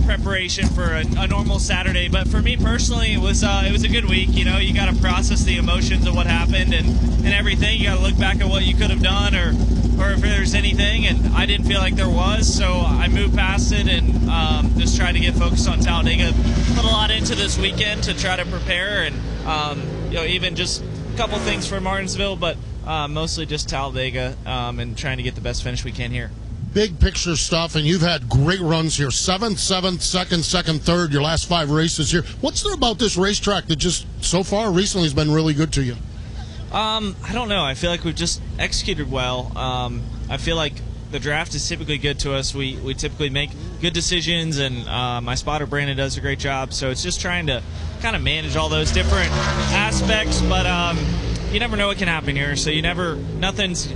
[SPEAKER 9] preparation for a normal Saturday. But for me personally, it was a good week. You got to process the emotions of what happened and everything. You got to look back at what you could have done or if there's anything, and I didn't feel like there was, so I moved past it and just tried to get focused on Talladega. Put a lot into this weekend to try to prepare and even just couple things for Martinsville, but mostly just Talladega and trying to get the best finish we can here.
[SPEAKER 4] Big picture stuff, and you've had great runs here. 7th, 7th, 2nd, 2nd, 3rd, your last 5 races here. What's there about this racetrack that just so far recently has been really good to you?
[SPEAKER 9] I don't know. I feel like we've just executed well. I feel like the draft is typically good to us. We typically make good decisions, and my spotter Brandon does a great job. So it's just trying to kind of manage all those different aspects, but you never know what can happen here. So nothing's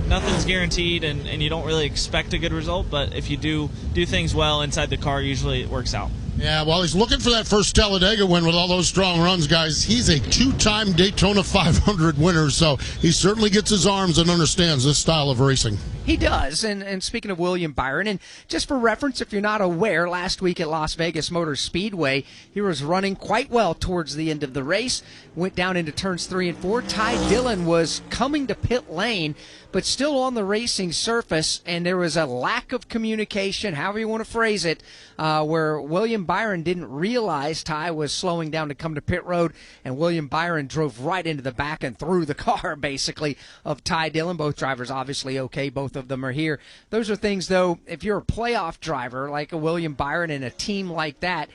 [SPEAKER 9] guaranteed, and you don't really expect a good result. But if you do things well inside the car, usually it works out.
[SPEAKER 4] Yeah, well, he's looking for that first Talladega win with all those strong runs, guys. He's a 2-time Daytona 500 winner, so he certainly gets his arms and understands this style of racing.
[SPEAKER 1] He does, and speaking of William Byron, and just for reference, if you're not aware, last week at Las Vegas Motor Speedway, he was running quite well towards the end of the race, went down into turns 3 and 4. Ty Dillon was coming to pit lane, but still on the racing surface, and there was a lack of communication, however you want to phrase it, where William Byron didn't realize Ty was slowing down to come to pit road, and William Byron drove right into the back and through the car, basically, of Ty Dillon. Both drivers obviously okay, both of them are here. Those are things, though, if you're a playoff driver like a William Byron in a team like that,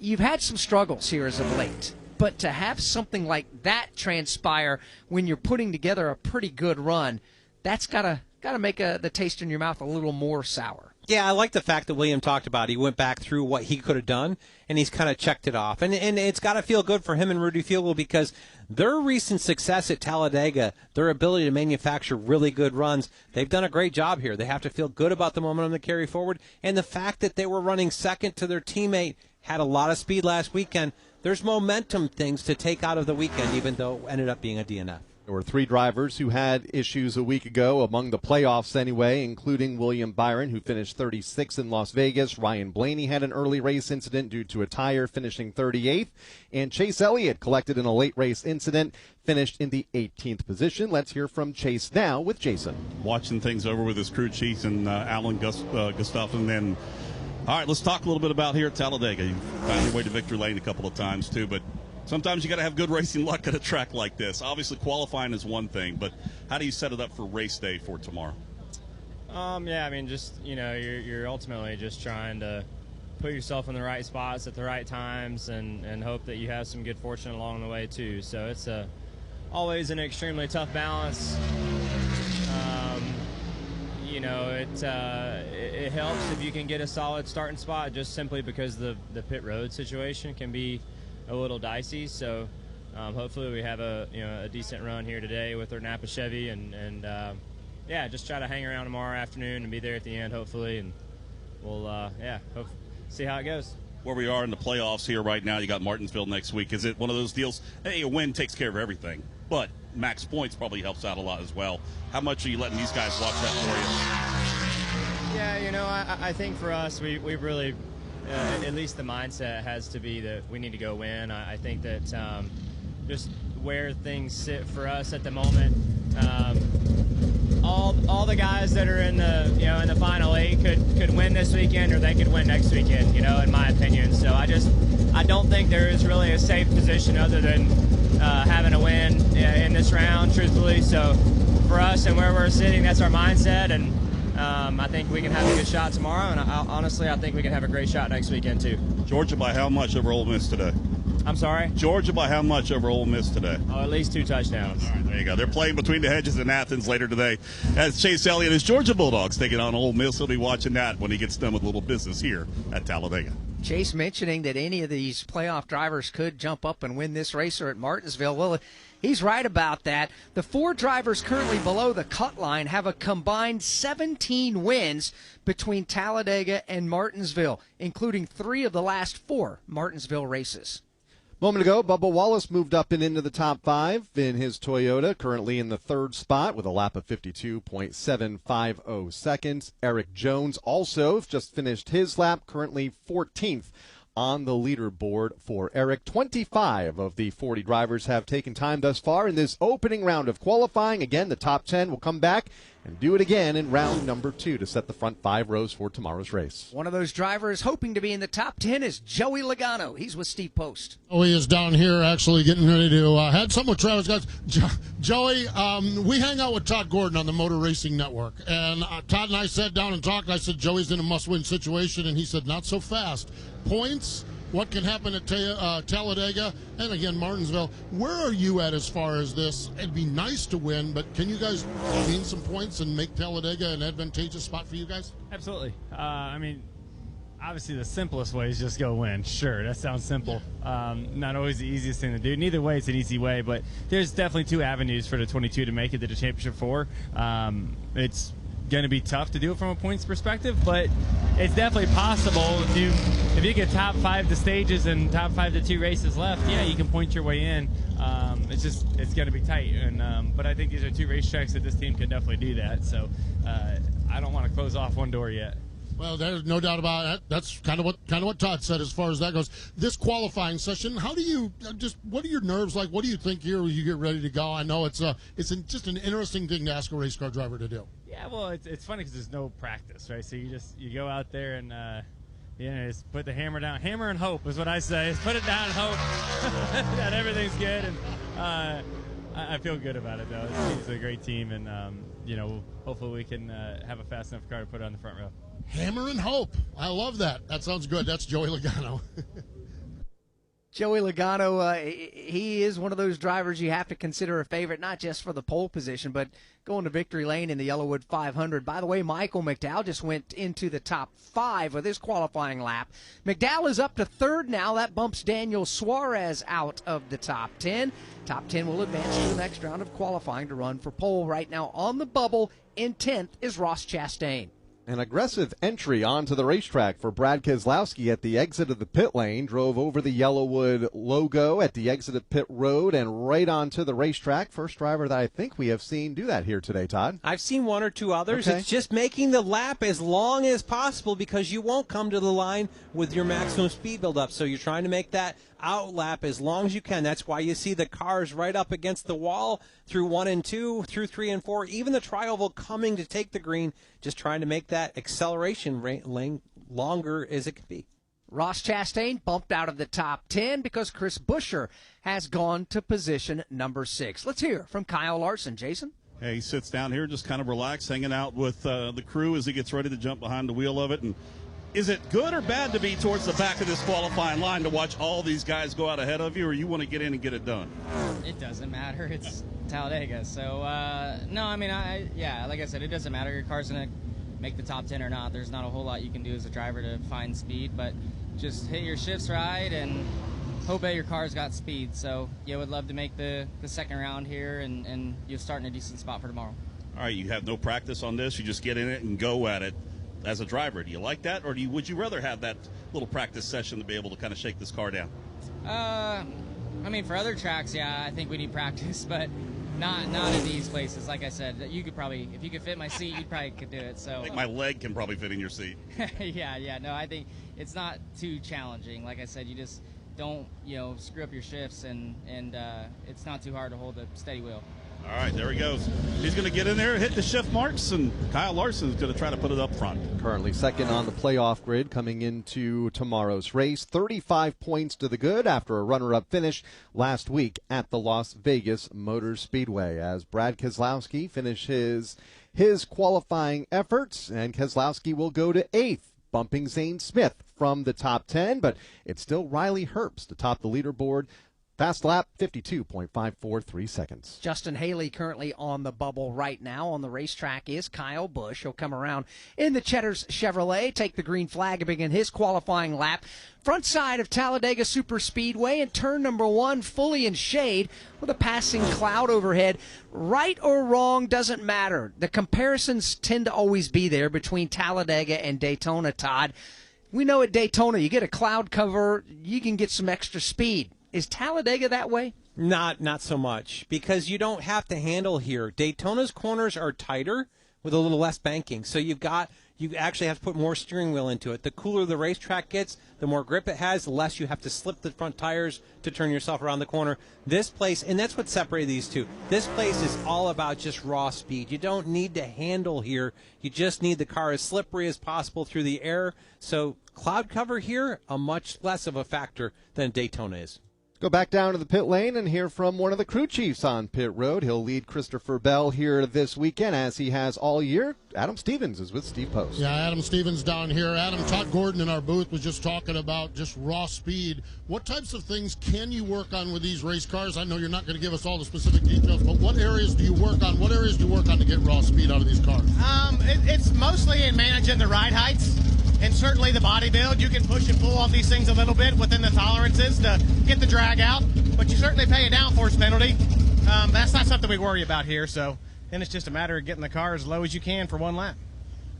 [SPEAKER 1] you've had some struggles here as of late. But to have something like that transpire when you're putting together a pretty good run, that's gotta make the taste in your mouth a little more sour.
[SPEAKER 13] Yeah, I like the fact that William talked about he went back through what he could have done, and he's kind of checked it off. And it's got to feel good for him and Rudy Fugel because their recent success at Talladega, their ability to manufacture really good runs, they've done a great job here. They have to feel good about the momentum to carry forward. And the fact that they were running second to their teammate, had a lot of speed last weekend, there's momentum things to take out of the weekend, even though it ended up being a DNF.
[SPEAKER 2] There were 3 drivers who had issues a week ago, among the playoffs anyway, including William Byron, who finished 36th in Las Vegas. Ryan Blaney had an early race incident due to a tire, finishing 38th. And Chase Elliott collected in a late race incident, finished in the 18th position. Let's hear from Chase now with Jason.
[SPEAKER 6] Watching things over with his crew chief and Alan Gustafson. Then, all right, let's talk a little bit about here at Talladega. You found your way to victory lane a couple of times, too, but sometimes you got to have good racing luck at a track like this. Obviously, qualifying is one thing, but how do you set it up for race day for tomorrow?
[SPEAKER 10] Yeah, I mean, just, you're ultimately just trying to put yourself in the right spots at the right times and hope that you have some good fortune along the way, too. So it's always an extremely tough balance. It helps if you can get a solid starting spot just simply because the pit road situation can be a little dicey, so hopefully we have a decent run here today with our Napa Chevy, and just try to hang around tomorrow afternoon and be there at the end hopefully, and we'll see how it goes.
[SPEAKER 6] Where we are in the playoffs here right now, you got Martinsville next week. Is it one of those deals, hey, a win takes care of everything, but max points probably helps out a lot as well? How much are you letting these guys watch that for you?
[SPEAKER 10] Yeah, I think for us, we really at least the mindset has to be that we need to go win. I think that just where things sit for us at the moment,
[SPEAKER 5] all the guys that are in the final 8 could win this weekend, or they could win next weekend. In my opinion. So I don't think there is really a safe position other than having a win in this round, truthfully. So for us and where we're sitting, that's our mindset, and I think we can have a good shot tomorrow, and honestly, I think we can have a great shot next weekend too.
[SPEAKER 6] Georgia by how much over Ole Miss today?
[SPEAKER 5] I'm sorry?
[SPEAKER 6] Georgia by how much over Ole Miss today?
[SPEAKER 5] Oh, at least 2 touchdowns.
[SPEAKER 6] All right, there you go. They're playing between the hedges in Athens later today. As Chase Elliott and his Georgia Bulldogs taking on Ole Miss. He'll be watching that when he gets done with a little business here at Talladega.
[SPEAKER 1] Chase mentioning that any of these playoff drivers could jump up and win this race or at Martinsville. Well, he's right about that. The 4 drivers currently below the cut line have a combined 17 wins between Talladega and Martinsville, including 3 of the last 4 Martinsville races.
[SPEAKER 2] Moment ago, Bubba Wallace moved up and into the top 5 in his Toyota, currently in the 3rd spot with a lap of 52.750 seconds. Eric Jones also just finished his lap, currently 14th on the leaderboard for Eric. 25 of the 40 drivers have taken time thus far in this opening round of qualifying. Again, the top 10 will come back and do it again in round number 2 to set the front 5 rows for tomorrow's race.
[SPEAKER 1] One of those drivers hoping to be in the top 10 is Joey Logano. He's with Steve Post.
[SPEAKER 4] Oh, he is down here actually getting ready to had something with Travis, guys. Joey, we hang out with Todd Gordon on the Motor Racing Network, and Todd and I sat down and talked. I said, Joey's in a must-win situation, and he said, not so fast. Points, what can happen at Talladega, and again, Martinsville. Where are you at as far as this? It'd be nice to win, but can you guys gain some points and make Talladega an advantageous spot for you guys?
[SPEAKER 10] Absolutely. I mean, obviously the simplest way is just go win. Sure, that sounds simple. Not always the easiest thing to do. Neither way, it's an easy way, but there's definitely 2 avenues for the 22 to make it to the championship 4. It's going to be tough to do it from a points perspective, but it's definitely possible. If you get top 5 to stages and top 5 to 2 races left, yeah, you can point your way in. It's going to be tight, and but I think these are 2 racetracks that this team can definitely do that. So I don't want to close off one door yet.
[SPEAKER 4] Well, there's no doubt about it. That's kind of what Todd said as far as that goes. This qualifying session, how do you what are your nerves like? What do you think here when you get ready to go? I know it's just an interesting thing to ask a race car driver to do.
[SPEAKER 10] Yeah, well, it's funny because there's no practice, right? So you go out there and just put the hammer down. Hammer and hope is what I say. Just put it down and hope that everything's good. And I feel good about it though. It's a great team, and hopefully we can have a fast enough car to put it on the front row.
[SPEAKER 4] Hammer and hope. I love that. That sounds good. That's Joey Logano.
[SPEAKER 1] Joey Logano, he is one of those drivers you have to consider a favorite, not just for the pole position, but going to victory lane in the Yellowwood 500. By the way, Michael McDowell just went into the top 5 with his qualifying lap. McDowell is up to 3rd now. That bumps Daniel Suarez out of the top 10. Top 10 will advance to the next round of qualifying to run for pole. Right now on the bubble in 10th is Ross Chastain.
[SPEAKER 2] An aggressive entry onto the racetrack for Brad Keselowski at the exit of the pit lane. Drove over the Yellowwood logo at the exit of pit road and right onto the racetrack. First driver that I think we have seen do that here today, Todd.
[SPEAKER 13] I've seen 1 or 2 others.
[SPEAKER 2] Okay.
[SPEAKER 13] It's just making the lap as long as possible because you won't come to the line with your maximum speed buildup. So you're trying to make that out lap as long as you can. That's why you see the cars right up against the wall through 1 and 2, through 3 and 4, even the tri-oval coming to take the green, just trying to make that acceleration lane longer as it can be.
[SPEAKER 1] Ross Chastain bumped out of the top 10 because Chris Buescher has gone to position number 6. Let's hear from Kyle Larson. Jason?
[SPEAKER 6] Hey, he sits down here just kind of relaxed, hanging out with the crew as he gets ready to jump behind the wheel of it. And is it good or bad to be towards the back of this qualifying line to watch all these guys go out ahead of you, or you want to get in and get it done?
[SPEAKER 5] It doesn't matter. It's Talladega. So, no, I mean, like I said, it doesn't matter. Your car's going to make the top 10 or not. There's not a whole lot you can do as a driver to find speed, but just hit your shifts right and hope that your car's got speed. So, yeah, would love to make the second round here and you're starting a decent spot for tomorrow.
[SPEAKER 6] All right, you have no practice on this. You just get in it and go at it. As a driver, do you like that, or would you rather have that little practice session to be able to kind of shake this car down?
[SPEAKER 5] I mean, for other tracks, yeah, I think we need practice, but not in these places. Like I said, you could probably, if you could fit my seat, you probably could do it. So
[SPEAKER 6] I think my leg can probably fit in your seat.
[SPEAKER 5] yeah, no, I think it's not too challenging. Like I said, you just don't, screw up your shifts, and it's not too hard to hold a steady wheel.
[SPEAKER 6] All right, there he goes. He's going to get in there, hit the shift marks, and Kyle Larson is going to try to put it up front.
[SPEAKER 2] Currently second on the playoff grid coming into tomorrow's race. 35 points to the good after a runner-up finish last week at the Las Vegas Motor Speedway as Brad Keselowski finishes his qualifying efforts, and Keselowski will go to 8th, bumping Zane Smith from the top 10, but it's still Riley Herbst atop the leaderboard. Fast lap, 52.543 seconds.
[SPEAKER 1] Justin Haley currently on the bubble right now. On the racetrack is Kyle Busch. He'll come around in the Cheddar's Chevrolet, take the green flag and begin his qualifying lap. Front side of Talladega Superspeedway and turn number 1 fully in shade with a passing cloud overhead. Right or wrong doesn't matter. The comparisons tend to always be there between Talladega and Daytona, Todd. We know at Daytona you get a cloud cover, you can get some extra speed. Is Talladega that way?
[SPEAKER 13] Not so much, because you don't have to handle here. Daytona's corners are tighter with a little less banking, so you actually have to put more steering wheel into it. The cooler the racetrack gets, the more grip it has, the less you have to slip the front tires to turn yourself around the corner. This place, and that's what separated these two, this place is all about just raw speed. You don't need to handle here. You just need the car as slippery as possible through the air. So cloud cover here, a much less of a factor than Daytona is.
[SPEAKER 2] Go back down to the pit lane and hear from one of the crew chiefs on pit road. He'll lead Christopher Bell here this weekend, as he has all year. Adam Stevens is with Steve Post.
[SPEAKER 4] Yeah, Adam Stevens down here. Adam, Todd Gordon in our booth was just talking about just raw speed. What types of things can you work on with these race cars? I know you're not going to give us all the specific details, but what areas do you work on? What areas do you work on to get raw speed out of these cars?
[SPEAKER 3] It's mostly in managing the ride heights. And certainly the body build, you can push and pull off these things a little bit within the tolerances to get the drag out, but you certainly pay a downforce penalty. That's not something we worry about here, so then it's just a matter of getting the car as low as you can for one lap.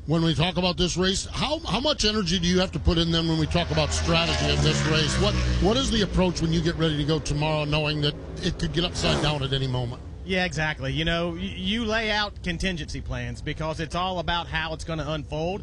[SPEAKER 4] When we talk about this race, how much energy do you have to put in then when we talk about strategy of this race? What is the approach when you get ready to go tomorrow, knowing that it could get upside down at any moment?
[SPEAKER 3] Yeah, exactly. You know, you lay out contingency plans because it's all about how it's going to unfold.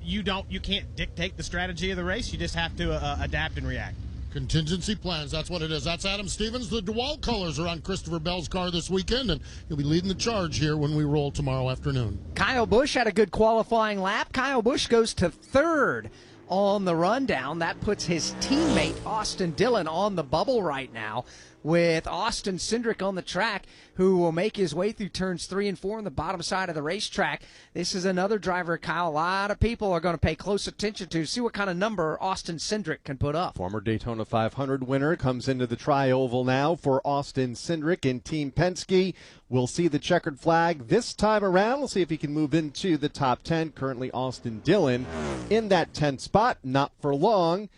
[SPEAKER 3] You can't dictate the strategy of the race. You just have to adapt and react.
[SPEAKER 4] Contingency plans, that's what it is. That's Adam Stevens. The DeWalt colors are on Christopher Bell's car this weekend, and he'll be leading the charge here when we roll tomorrow afternoon.
[SPEAKER 1] Kyle Busch had a good qualifying lap. Kyle Busch goes to 3rd on the rundown. That puts his teammate Austin Dillon on the bubble right now, with Austin Cindric on the track, who will make his way through turns 3 and 4 on the bottom side of the racetrack. This is another driver, Kyle, a lot of people are going to pay close attention to see what kind of number Austin Cindric can put up.
[SPEAKER 2] Former Daytona 500 winner comes into the tri-oval now for Austin Cindric in Team Penske. We'll see the checkered flag this time around. We'll see if he can move into the top 10. Currently Austin Dillon in that 10th spot, not for long.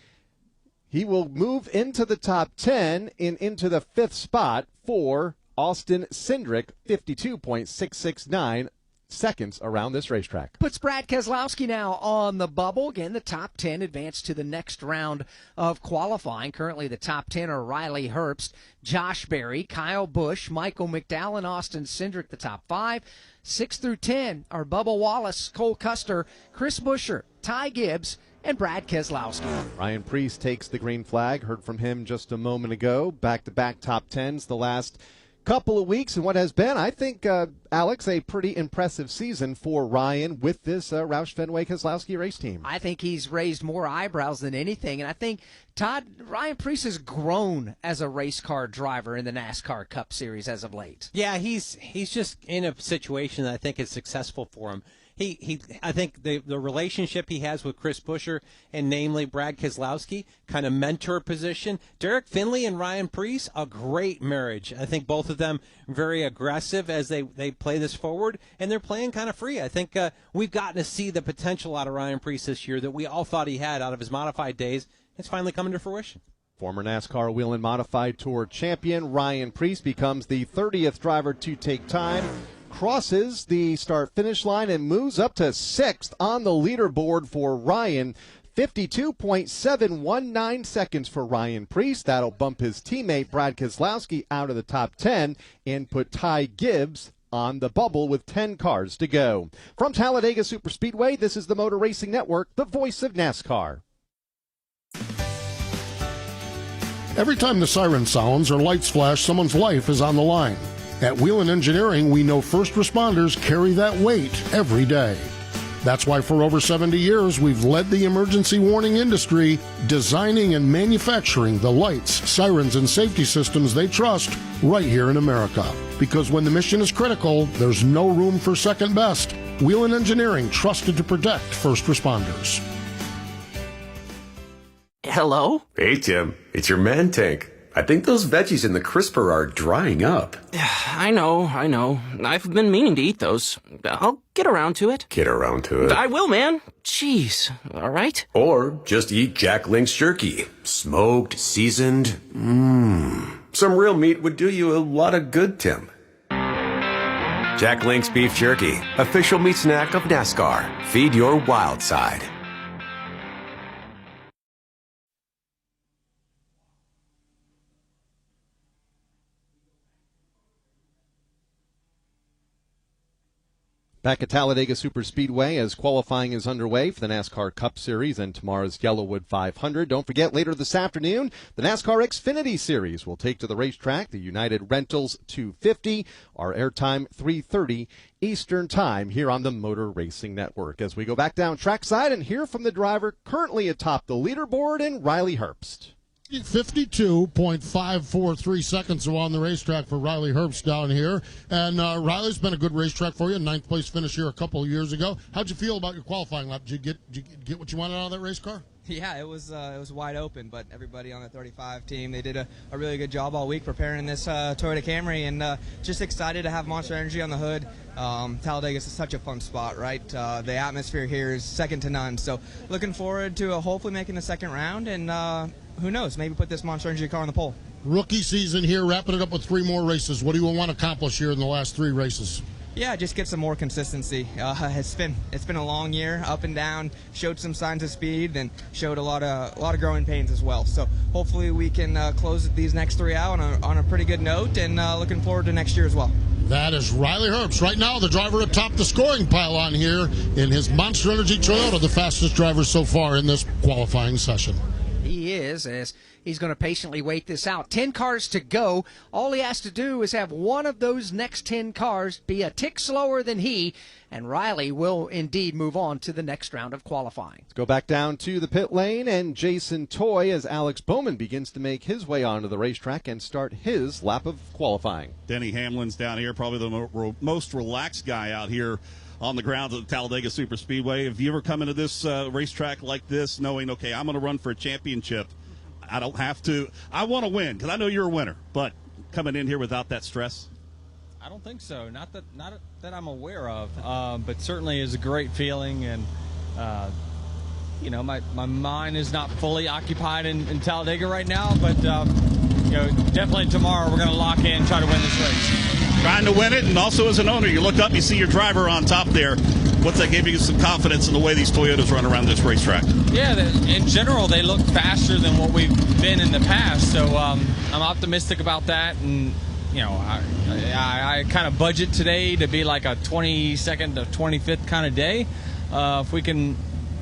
[SPEAKER 2] He will move into the top 10 and into the 5th spot for Austin Cindric, 52.669 seconds around this racetrack.
[SPEAKER 1] Puts Brad Keselowski now on the bubble. Again, the top 10 advance to the next round of qualifying. Currently, the top 10 are Riley Herbst, Josh Berry, Kyle Busch, Michael McDowell, and Austin Cindric, the top 5. 6 through 10 are Bubba Wallace, Cole Custer, Chris Buescher, Ty Gibbs, and Brad Keselowski.
[SPEAKER 2] Ryan Preece takes the green flag. Heard from him just a moment ago. Back-to-back top 10s the last couple of weeks, and what has been, I think, Alex, a pretty impressive season for Ryan with this Roush Fenway Keselowski race team.
[SPEAKER 1] I think he's raised more eyebrows than anything, and I think, Todd, Ryan Preece has grown as a race car driver in the NASCAR Cup Series as of late.
[SPEAKER 13] Yeah, he's just in a situation that I think is successful for him. I think the relationship he has with Chris Buescher, and namely Brad Keselowski, kind of mentor position. Derek Finley and Ryan Preece, a great marriage. I think both of them very aggressive as they play this forward, and they're playing kind of free. I think we've gotten to see the potential out of Ryan Preece this year that we all thought he had out of his modified days. It's finally coming to fruition.
[SPEAKER 2] Former NASCAR Wheel and Modified Tour champion Ryan Preece becomes the 30th driver to take time, crosses the start-finish line, and moves up to 6th on the leaderboard for Ryan. 52.719 seconds for Ryan Preece. That'll bump his teammate Brad Keselowski out of the top 10 and put Ty Gibbs on the bubble with 10 cars to go. From Talladega Superspeedway, this is the Motor Racing Network, the voice of NASCAR.
[SPEAKER 4] Every time the siren sounds or lights flash, someone's life is on the line. At Whelen Engineering, we know first responders carry that weight every day. That's why for over 70 years, we've led the emergency warning industry, designing and manufacturing the lights, sirens, and safety systems they trust right here in America. Because when the mission is critical, there's no room for second best. Whelen Engineering, trusted to protect first responders.
[SPEAKER 16] Hello?
[SPEAKER 15] Hey, Tim. It's your man tank. I think those veggies in the crisper are drying up.
[SPEAKER 16] I know. I've been meaning to eat those. I'll get around to it.
[SPEAKER 15] Get around to it.
[SPEAKER 16] I will, man. Jeez. All right?
[SPEAKER 15] Or just eat Jack Link's jerky. Smoked, seasoned. Some real meat would do you a lot of good, Tim. Jack Link's beef jerky. Official meat snack of NASCAR. Feed your wild side.
[SPEAKER 2] Back at Talladega Superspeedway as qualifying is underway for the NASCAR Cup Series and tomorrow's Yellowwood 500. Don't forget, later this afternoon, the NASCAR Xfinity Series will take to the racetrack the United Rentals 250. Our airtime 3:30 Eastern Time here on the Motor Racing Network. As we go back down trackside and hear from the driver currently atop the leaderboard in Riley Herbst.
[SPEAKER 4] 52.543 seconds on the racetrack for Riley Herbst down here. And Riley's been a good racetrack for you. Ninth place finish here a couple of years ago. How'd you feel about your qualifying lap? Did you get what you wanted out of that race car?
[SPEAKER 11] Yeah, it was wide open, but everybody on the 35 team, they did a really good job all week preparing this Toyota Camry, and just excited to have Monster Energy on the hood. Talladega is such a fun spot, right? The atmosphere here is second to none, so looking forward to hopefully making the second round, and who knows, maybe put this Monster Energy car on the pole.
[SPEAKER 4] Rookie season here, wrapping it up with 3 more races. What do you want to accomplish here in the last 3 races?
[SPEAKER 11] Yeah, just get some more consistency. It's been a long year, up and down. Showed some signs of speed, then showed a lot of growing pains as well. So hopefully we can close these next 3 out on a pretty good note, and looking forward to next year as well.
[SPEAKER 4] That is Riley Herbst. Right now, the driver atop the scoring pylon here in his Monster Energy Toyota, the fastest driver so far in this qualifying session.
[SPEAKER 1] He is, as he's going to patiently wait this out. 10 cars to go. All he has to do is have one of those next 10 cars be a tick slower than he, and Riley will indeed move on to the next round of qualifying.
[SPEAKER 2] Let's go back down to the pit lane and Jason Toy as Alex Bowman begins to make his way onto the racetrack and start his lap of qualifying.
[SPEAKER 6] Denny Hamlin's down here, probably the most relaxed guy out here on the grounds of the Talladega Superspeedway. Have you ever come into this racetrack like this knowing, okay, I'm going to run for a championship? I don't have to. I want to win because I know you're a winner, but coming in here without that stress?
[SPEAKER 20] I don't think so. Not that I'm aware of, but certainly is a great feeling. And, my mind is not fully occupied in Talladega right now, but, definitely tomorrow we're going to lock in and try to win this race.
[SPEAKER 6] Trying to win it, and also as an owner, you look up, you see your driver on top there. What's that give you some confidence in the way these Toyotas run around this racetrack?
[SPEAKER 20] Yeah, in general, they look faster than what we've been in the past, so I'm optimistic about that. And, I kind of budget today to be like a 22nd to 25th kind of day. If we can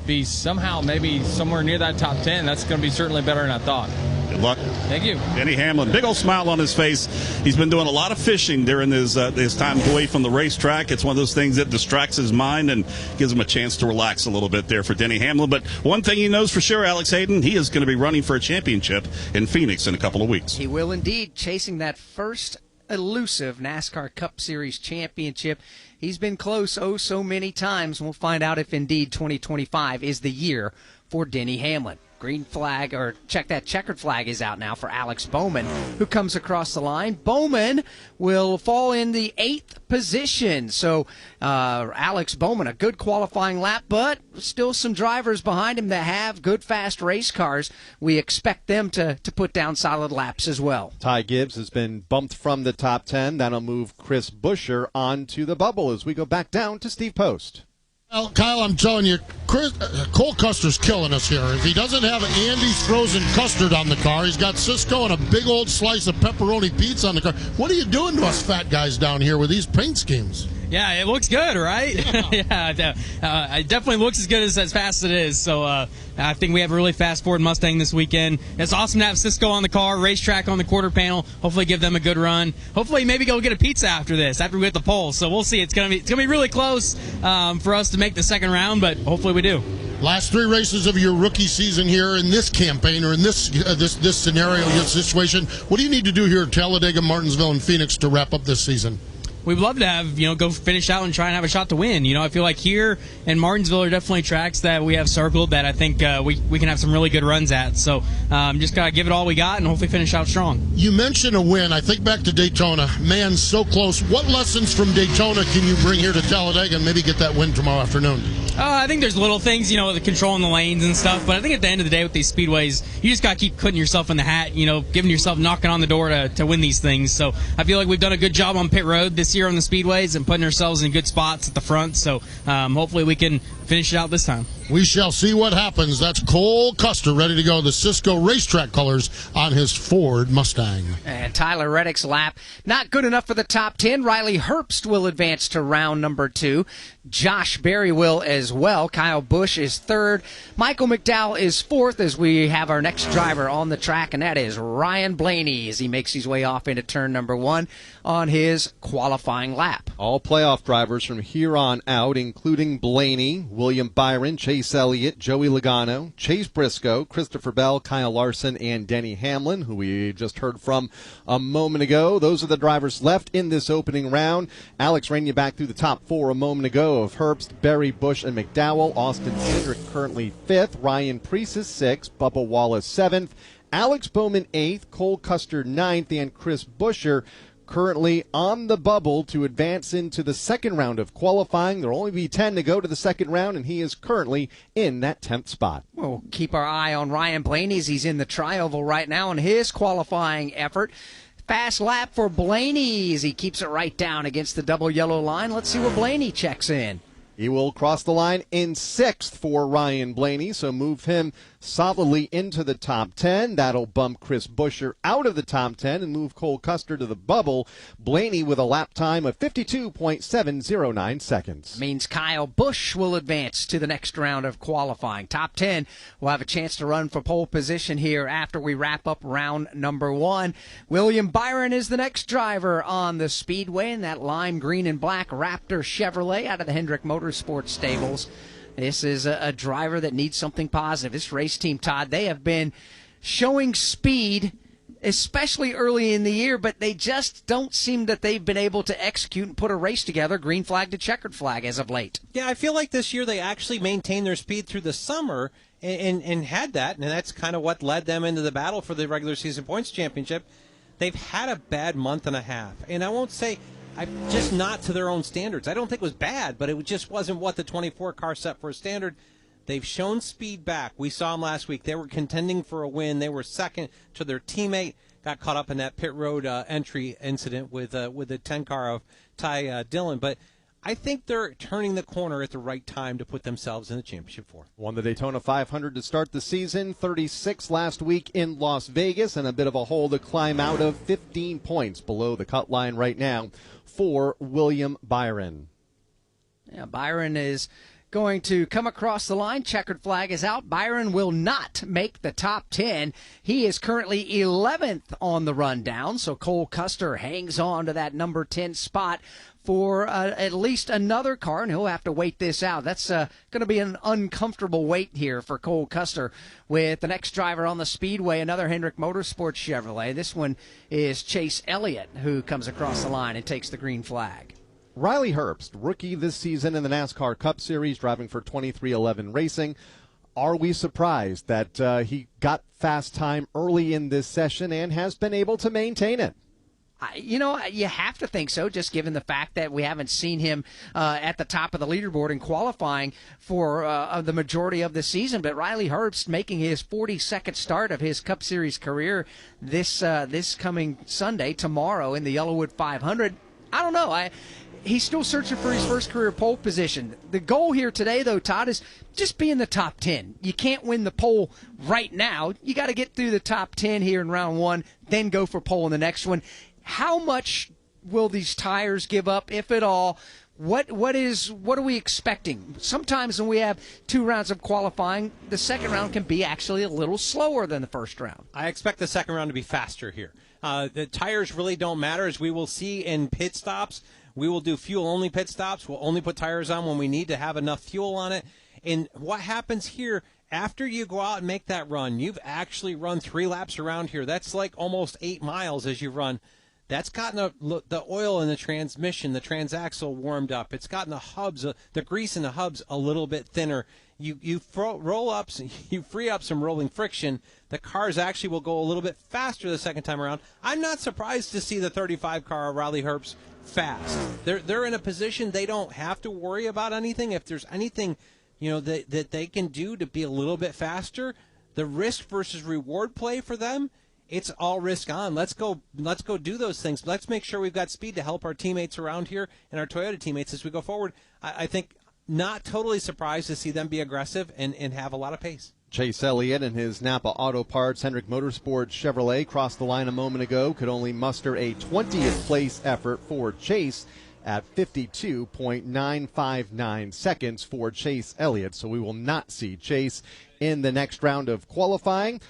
[SPEAKER 20] be somehow maybe somewhere near that top 10, that's going to be certainly better than I thought.
[SPEAKER 6] Good luck.
[SPEAKER 20] Thank you.
[SPEAKER 6] Denny Hamlin, big old smile on his face. He's been doing a lot of fishing during his time away from the racetrack. It's one of those things that distracts his mind and gives him a chance to relax a little bit there for Denny Hamlin. But one thing he knows for sure, Alex Hayden, he is going to be running for a championship in Phoenix in a couple of weeks.
[SPEAKER 1] He will indeed, chasing that first elusive NASCAR Cup Series championship. He's been close so many times. We'll find out if indeed 2025 is the year for Denny Hamlin. Green flag, or check that checkered flag is out now for Alex Bowman, who comes across the line. Bowman will fall in the 8th position. So Alex Bowman, a good qualifying lap, but still some drivers behind him that have good, fast race cars. We expect them to put down solid laps as well.
[SPEAKER 2] Ty Gibbs has been bumped from the top 10. That'll move Chris Buescher onto the bubble as we go back down to Steve Post.
[SPEAKER 4] Well, Kyle, I'm telling you, Cole Custer's killing us here. If he doesn't have Andy's frozen custard on the car, he's got Cisco and a big old slice of pepperoni pizza on the car. What are you doing to us fat guys down here with these paint schemes?
[SPEAKER 12] Yeah, it looks good, right? Yeah, it definitely looks as good as fast as it is. So I think we have a really fast Ford Mustang this weekend. It's awesome to have Cisco on the car, racetrack on the quarter panel. Hopefully give them a good run. Hopefully maybe go get a pizza after this, after we hit the pole. So we'll see. It's gonna be really close for us to make the second round, but hopefully we do.
[SPEAKER 4] Last 3 races of your rookie season here in this campaign or in this scenario, this situation. What do you need to do here at Talladega, Martinsville, and Phoenix to wrap up this season?
[SPEAKER 12] We'd love to have, go finish out and try and have a shot to win. I feel like here in Martinsville are definitely tracks that we have circled that I think we can have some really good runs at. So just got to give it all we got and hopefully finish out strong.
[SPEAKER 4] You mentioned a win. I think back to Daytona. Man, so close. What lessons from Daytona can you bring here to Talladega and maybe get that win tomorrow afternoon?
[SPEAKER 12] I think there's little things, the controlling the lanes and stuff. But I think at the end of the day with these speedways, you just got to keep putting yourself in the hat, giving yourself knocking on the door to win these things. So I feel like we've done a good job on pit road this year on the speedways and putting ourselves in good spots at the front. So hopefully we can finish it out this time.
[SPEAKER 4] We shall see what happens. That's Cole Custer ready to go. The Cisco racetrack colors on his Ford Mustang.
[SPEAKER 1] And Tyler Reddick's lap, not good enough for the top 10. Riley Herbst will advance to round number 2. Josh Berry will as well. Kyle Busch is 3rd. Michael McDowell is 4th as we have our next driver on the track, and that is Ryan Blaney as he makes his way off into turn number 1 on his qualifying lap.
[SPEAKER 2] All playoff drivers from here on out, including Blaney, William Byron, Chase Elliott, Joey Logano, Chase Briscoe, Christopher Bell, Kyle Larson, and Denny Hamlin, who we just heard from a moment ago. Those are the drivers left in this opening round. Alex ran you back through the top 4 a moment ago of Herbst, Berry, Busch, and McDowell. Austin Cindric currently 5th. Ryan Preece is 6th. Bubba Wallace 7th. Alex Bowman 8th. Cole Custer 9th. And Chris Buescher currently on the bubble to advance into the second round of qualifying. There will only be 10 to go to the second round, and he is currently in that 10th spot.
[SPEAKER 1] We'll keep our eye on Ryan Blaney as he's in the tri-oval right now in his qualifying effort. Fast lap for Blaney as he keeps it right down against the double yellow line. Let's see where Blaney checks in.
[SPEAKER 2] He will cross the line in 6th for Ryan Blaney, so move him solidly into the top 10. That'll bump Chris Buescher out of the top 10 and move Cole Custer to the bubble. Blaney with a lap time of 52.709 seconds.
[SPEAKER 1] Means Kyle Busch will advance to the next round of qualifying. Top 10 will have a chance to run for pole position here after we wrap up round number 1. William Byron is the next driver on the speedway in that lime green and black Raptor Chevrolet out of the Hendrick Motorsports stables. This is a driver that needs something positive. This race team, Todd, they have been showing speed, especially early in the year, but they just don't seem that they've been able to execute and put a race together, green flag to checkered flag as of late.
[SPEAKER 13] Yeah, I feel like this year they actually maintained their speed through the summer and had that, and that's kind of what led them into the battle for the regular season points championship. They've had a bad month and a half, and I won't say just not to their own standards. I don't think it was bad, but it just wasn't what the 24 car set for a standard. They've shown speed back. We saw them last week. They were contending for a win. They were second to their teammate. Got caught up in that pit road entry incident with the 10 car of Ty Dillon. But I think they're turning the corner at the right time to put themselves in the championship four.
[SPEAKER 2] Won the Daytona 500 to start the season, 36 last week in Las Vegas, and a bit of a hole to climb out of, 15 points below the cut line right now for William Byron.
[SPEAKER 1] Yeah, Byron is going to come across the line. Checkered flag is out. Byron will not make the top 10. He is currently 11th on the rundown, so Cole Custer hangs on to that number 10 spot for at least another car, and he'll have to wait this out. That's going to be an uncomfortable wait here for Cole Custer with the next driver on the speedway, another Hendrick Motorsports Chevrolet. This one is Chase Elliott, who comes across the line and takes the green flag.
[SPEAKER 2] Riley Herbst, rookie this season in the NASCAR Cup Series, driving for 2311 Racing. Are we surprised that he got fast time early in this session and has been able to maintain it?
[SPEAKER 1] You know, you have to think so, just given the fact that we haven't seen him at the top of the leaderboard in qualifying for the majority of the season. But Riley Herbst making his 42nd start of his Cup Series career this coming Sunday, tomorrow, in the Yellowwood 500. I don't know. He's still searching for his first career pole position. The goal here today, though, Todd, is just be in the top 10. You can't win the pole right now. You got to get through the top 10 here in round one, then go for pole in the next one. How much will these tires give up, if at all, What are we expecting? Sometimes when we have 2 rounds of qualifying, the second round can be actually a little slower than the first round.
[SPEAKER 13] I expect the second round to be faster here. The tires really don't matter, as we will see in pit stops. We will do fuel-only pit stops. We'll only put tires on when we need to have enough fuel on it. And what happens here, after you go out and make that run, you've actually run 3 laps around here. That's like almost 8 miles as you run. That's gotten the oil in the transmission, the transaxle warmed up. It's gotten the hubs, the grease in the hubs a little bit thinner. You free up some rolling friction. The cars actually will go a little bit faster the second time around. I'm not surprised to see the 35 car Riley Herbst fast. They're in a position they don't have to worry about anything. If there's anything, that they can do to be a little bit faster, the risk versus reward play for them, it's all risk on. Let's go do those things. Let's make sure we've got speed to help our teammates around here and our Toyota teammates as we go forward. I think not totally surprised to see them be aggressive and have a lot of pace.
[SPEAKER 2] Chase Elliott and his Napa Auto Parts Hendrick Motorsports Chevrolet crossed the line a moment ago, could only muster a 20th place effort for Chase at 52.959 seconds for Chase Elliott. So we will not see Chase in the next round of qualifying.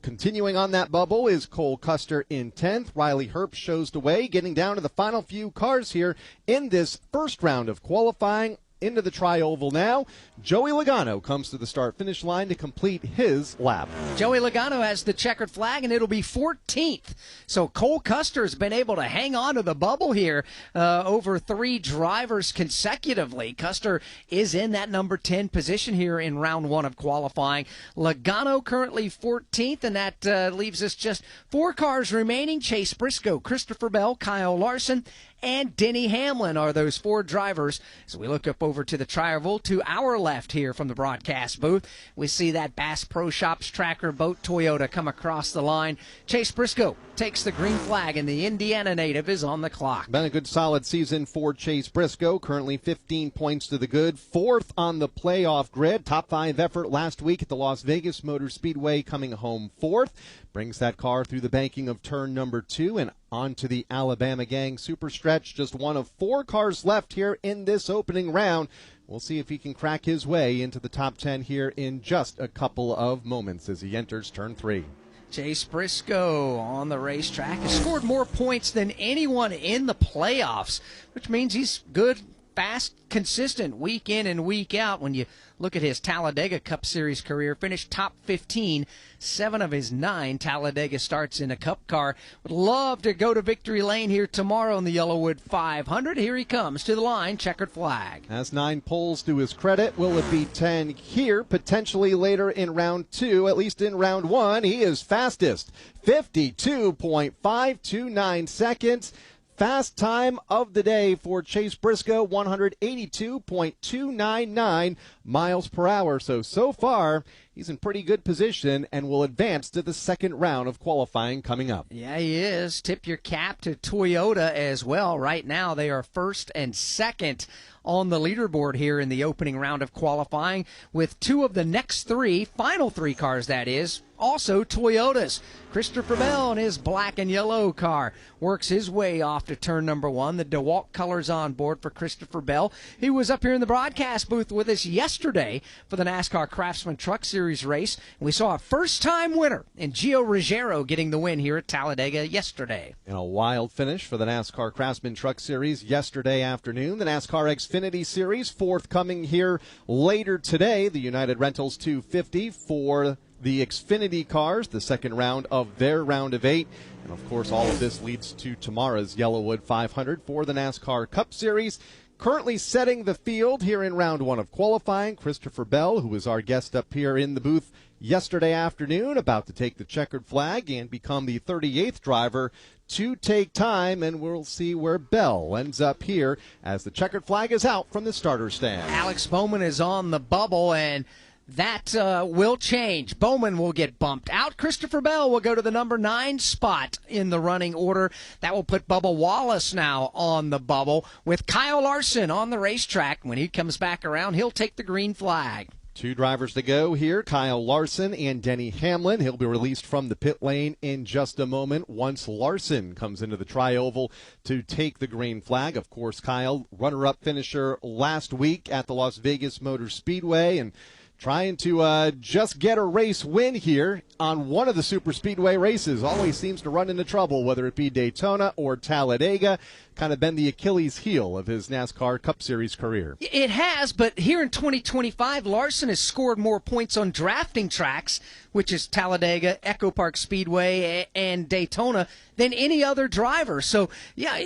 [SPEAKER 2] Continuing on that bubble is Cole Custer in 10th. Riley Herbst shows the way, getting down to the final few cars here in this first round of qualifying. Into the tri-oval now. Joey Logano comes to the start-finish line to complete his lap.
[SPEAKER 1] Joey Logano has the checkered flag, and it'll be 14th. So Cole Custer's been able to hang on to the bubble here over 3 drivers consecutively. Custer is in that number 10 position here in round 1 of qualifying. Logano currently 14th, and that leaves us just 4 cars remaining. Chase Briscoe, Christopher Bell, Kyle Larson, and Denny Hamlin are those 4 drivers. So we look up over to the tri-oval to our left here from the broadcast booth. We see that Bass Pro Shops Tracker Boat Toyota come across the line. Chase Briscoe takes the green flag, and the Indiana native is on the clock.
[SPEAKER 2] Been a good solid season for Chase Briscoe. Currently 15 points to the good. 4th on the playoff grid. Top 5 effort last week at the Las Vegas Motor Speedway, coming home 4th. Brings that car through the banking of turn number 2 and onto the Alabama Gang Super Stretch. Just one of 4 cars left here in this opening round. We'll see if he can crack his way into the top 10 here in just a couple of moments as he enters turn 3.
[SPEAKER 1] Chase Briscoe on the racetrack has scored more points than anyone in the playoffs, which means he's good, fast, consistent week in and week out. When you look at his Talladega Cup Series career, finished top 15, 7 of his 9 Talladega starts in a Cup car. Would love to go to victory lane here tomorrow in the Yellowwood 500. Here he comes to the line, checkered flag.
[SPEAKER 2] Has 9 poles to his credit. Will it be 10 here? Potentially later in round 2, at least in round 1. He is fastest, 52.529 seconds. Fast time of the day for Chase Briscoe, 182.299 miles per hour. So far, he's in pretty good position and will advance to the second round of qualifying coming up.
[SPEAKER 1] Yeah, he is. Tip your cap to Toyota as well. Right now, they are 1st and 2nd on the leaderboard here in the opening round of qualifying, with 2 of the next 3, final 3 cars that is, also Toyotas. Christopher Bell in his black and yellow car works his way off to turn number 1. The DeWalt colors on board for Christopher Bell. He was up here in the broadcast booth with us yesterday for the NASCAR Craftsman Truck Series race, and we saw a first-time winner in Gio Ruggiero getting the win here at Talladega yesterday.
[SPEAKER 2] And a wild finish for the NASCAR Craftsman Truck Series yesterday afternoon. The NASCAR Xfinity Series forthcoming here later today. The United Rentals 250 for the Xfinity cars, the second round of their round of 8. And, of course, all of this leads to tomorrow's Yellowwood 500 for the NASCAR Cup Series. Currently setting the field here in round 1 of qualifying, Christopher Bell, who was our guest up here in the booth yesterday afternoon, about to take the checkered flag and become the 38th driver to take time, and we'll see where Bell ends up here as the checkered flag is out from the starter stand.
[SPEAKER 1] Alex Bowman is on the bubble, and that will change. Bowman will get bumped out. Christopher Bell will go to the number 9 spot in the running order. That will put Bubba Wallace now on the bubble with Kyle Larson on the racetrack. When he comes back around, he'll take the green flag.
[SPEAKER 2] Two drivers to go here, Kyle Larson and Denny Hamlin. He'll be released from the pit lane in just a moment once Larson comes into the tri-oval to take the green flag. Of course, Kyle, runner-up finisher last week at the Las Vegas Motor Speedway, and trying to just get a race win here on one of the super speedway races. Always seems to run into trouble, whether it be Daytona or Talladega. Kind of been the Achilles heel of his NASCAR Cup Series career.
[SPEAKER 1] It has, but here in 2025, Larson has scored more points on drafting tracks, which is Talladega, Echo Park Speedway, and Daytona, than any other driver. So, yeah,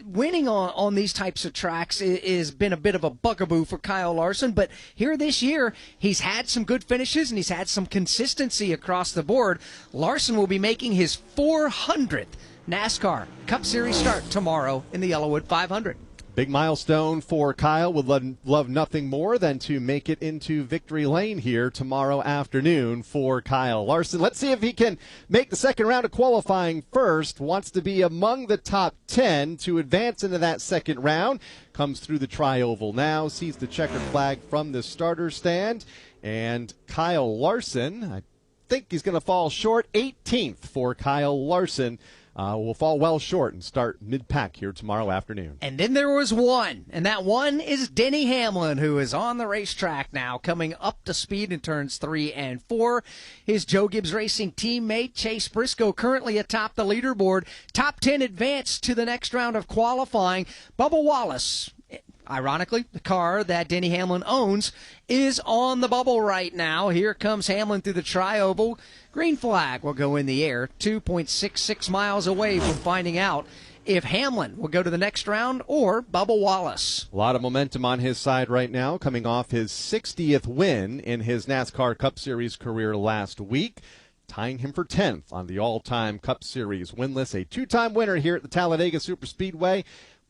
[SPEAKER 1] winning on these types of tracks has been a bit of a bugaboo for Kyle Larson, but here this year, he's had some good finishes and he's had some consistency across the board. Larson will be making his 400th NASCAR Cup Series start tomorrow in the Yellowwood 500.
[SPEAKER 2] Big milestone for Kyle. Would love nothing more than to make it into victory lane here tomorrow afternoon for Kyle Larson. Let's see if he can make the second round of qualifying first. Wants to be among the top 10 to advance into that second round. Comes through the tri-oval now, sees the checkered flag from the starter stand. And Kyle Larson, I think he's going to fall short. 18th for Kyle Larson. Will fall well short and start mid-pack here tomorrow afternoon.
[SPEAKER 1] And then there was one, and that one is Denny Hamlin, who is on the racetrack now, coming up to speed in turns 3 and 4. His Joe Gibbs Racing teammate, Chase Briscoe, currently atop the leaderboard. Top 10 advance to the next round of qualifying. Bubba Wallace, ironically, the car that Denny Hamlin owns, is on the bubble right now. Here comes Hamlin through the tri-oval. Green flag will go in the air, 2.66 miles away from finding out if Hamlin will go to the next round or Bubba Wallace.
[SPEAKER 2] A lot of momentum on his side right now, coming off his 60th win in his NASCAR Cup Series career last week, tying him for 10th on the all-time Cup Series win list. A two-time winner here at the Talladega Superspeedway.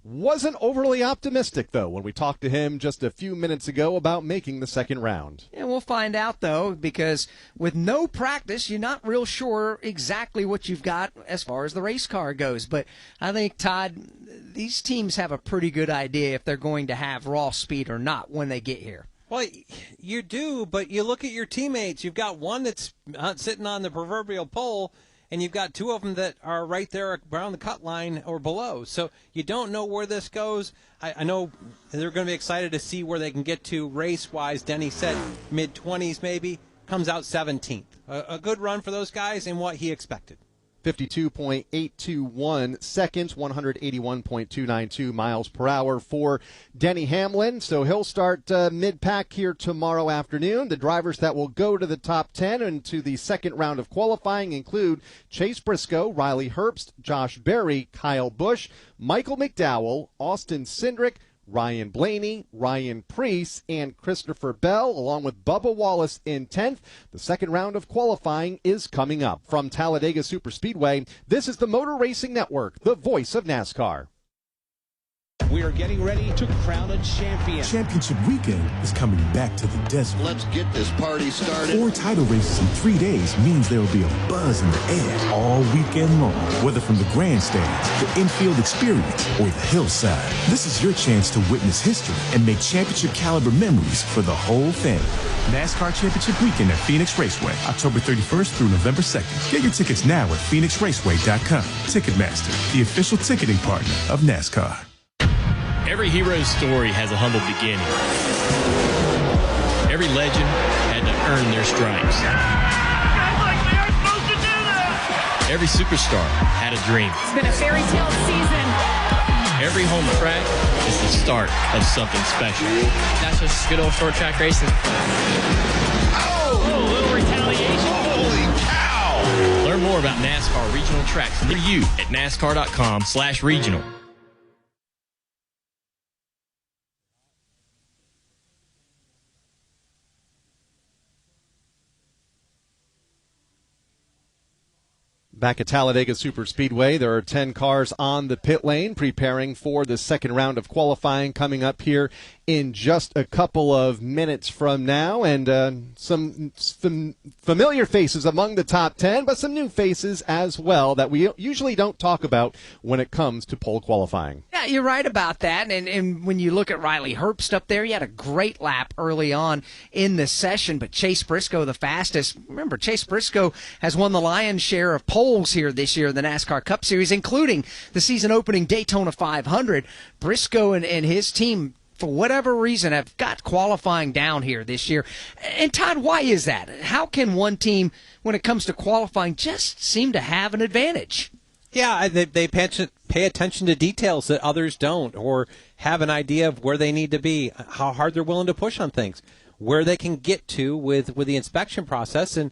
[SPEAKER 2] Wasn't overly optimistic, though, when we talked to him just a few minutes ago about making the second round.
[SPEAKER 1] And we'll find out, though, because with no practice, you're not real sure exactly what you've got as far as the race car goes. But I think, Todd, these teams have a pretty good idea if they're going to have raw speed or not when they get here.
[SPEAKER 13] Well, you do, but you look at your teammates. You've got one that's sitting on the proverbial pole, and you've got two of them that are right there around the cut line or below. So you don't know where this goes. I know they're going to be excited to see where they can get to race-wise. Denny said mid-20s maybe, comes out 17th. A good run for those guys and what he expected.
[SPEAKER 2] 52.821 seconds, 181.292 miles per hour for Denny Hamlin. So he'll start mid-pack here tomorrow afternoon. The drivers that will go to the top 10 and to the second round of qualifying include Chase Briscoe, Riley Herbst, Josh Berry, Kyle Busch, Michael McDowell, Austin Cindric, Ryan Blaney, Ryan Preece, and Christopher Bell, along with Bubba Wallace in 10th. The second round of qualifying is coming up. From Talladega Superspeedway, this is the Motor Racing Network, the voice of NASCAR.
[SPEAKER 14] We are getting ready to crown a champion.
[SPEAKER 17] Championship weekend is coming back to the desert.
[SPEAKER 14] Let's get this party started.
[SPEAKER 17] 4 title races in 3 days means there will be a buzz in the air all weekend long. Whether from the grandstands, the infield experience, or the hillside, this is your chance to witness history and make championship caliber memories for the whole family. NASCAR Championship Weekend at Phoenix Raceway, October 31st through November 2nd. Get your tickets now at PhoenixRaceway.com. Ticketmaster, the official ticketing partner of NASCAR.
[SPEAKER 23] Every hero's story has a humble beginning. Every legend had to earn their stripes. Every superstar had a dream.
[SPEAKER 24] It's been a fairy tale season.
[SPEAKER 23] Every home track is the start of something special.
[SPEAKER 7] That's just good old short track racing.
[SPEAKER 24] Oh, a little retaliation.
[SPEAKER 23] Holy cow! Learn more about NASCAR regional tracks near you at NASCAR.com/regional.
[SPEAKER 2] Back at Talladega Superspeedway, there are 10 cars on the pit lane preparing for the second round of qualifying coming up here in just a couple of minutes from now. And some familiar faces among the top 10, but some new faces as well that we usually don't talk about when it comes to pole qualifying.
[SPEAKER 1] Yeah, Yeah, you're right about that. And when you look at Riley Herbst up there, he had a great lap early on in the session, but Chase Briscoe the fastest. Remember, Chase Briscoe has won the lion's share of poles here this year in the NASCAR Cup Series, including the season-opening Daytona 500. Briscoe and his team, for whatever reason, have got qualifying down here this year. And Todd, why is that? How can one team, when it comes to qualifying, just seem to have an advantage?
[SPEAKER 13] Yeah, they pay attention to details that others don't, or have an idea of where they need to be, how hard they're willing to push on things, where they can get to with the inspection process. And,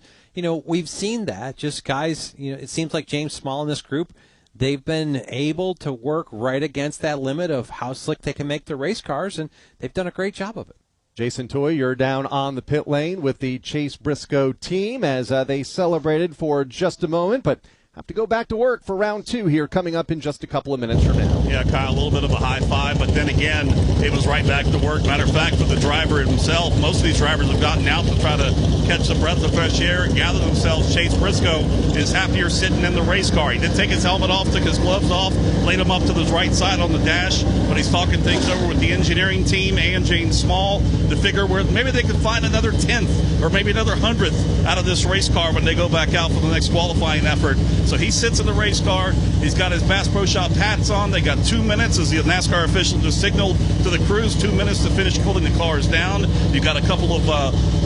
[SPEAKER 13] we've seen that. Just guys, it seems like James Small in this group, they've been able to work right against that limit of how slick they can make the race cars, and they've done a great job of it.
[SPEAKER 2] Jason Toy, you're down on the pit lane with the Chase Briscoe team as they celebrated for just a moment, but have to go back to work for round 2 here coming up in just a couple of minutes from now.
[SPEAKER 6] Yeah, Kyle, a little bit of a high five, but then again, it was right back to work. Matter of fact, for the driver himself, most of these drivers have gotten out to try to catch a breath of fresh air and gather themselves. Chase Briscoe is happier sitting in the race car. He did take his helmet off, took his gloves off, laid him up to the right side on the dash, but he's talking things over with the engineering team and James Small to figure where maybe they could find another 10th or maybe another 100th out of this race car when they go back out for the next qualifying effort. So he sits in the race car. He's got his Bass Pro Shop hats on. They got 2 minutes, as the NASCAR official just signaled to the crews, 2 minutes to finish cooling the cars down. You've got a couple of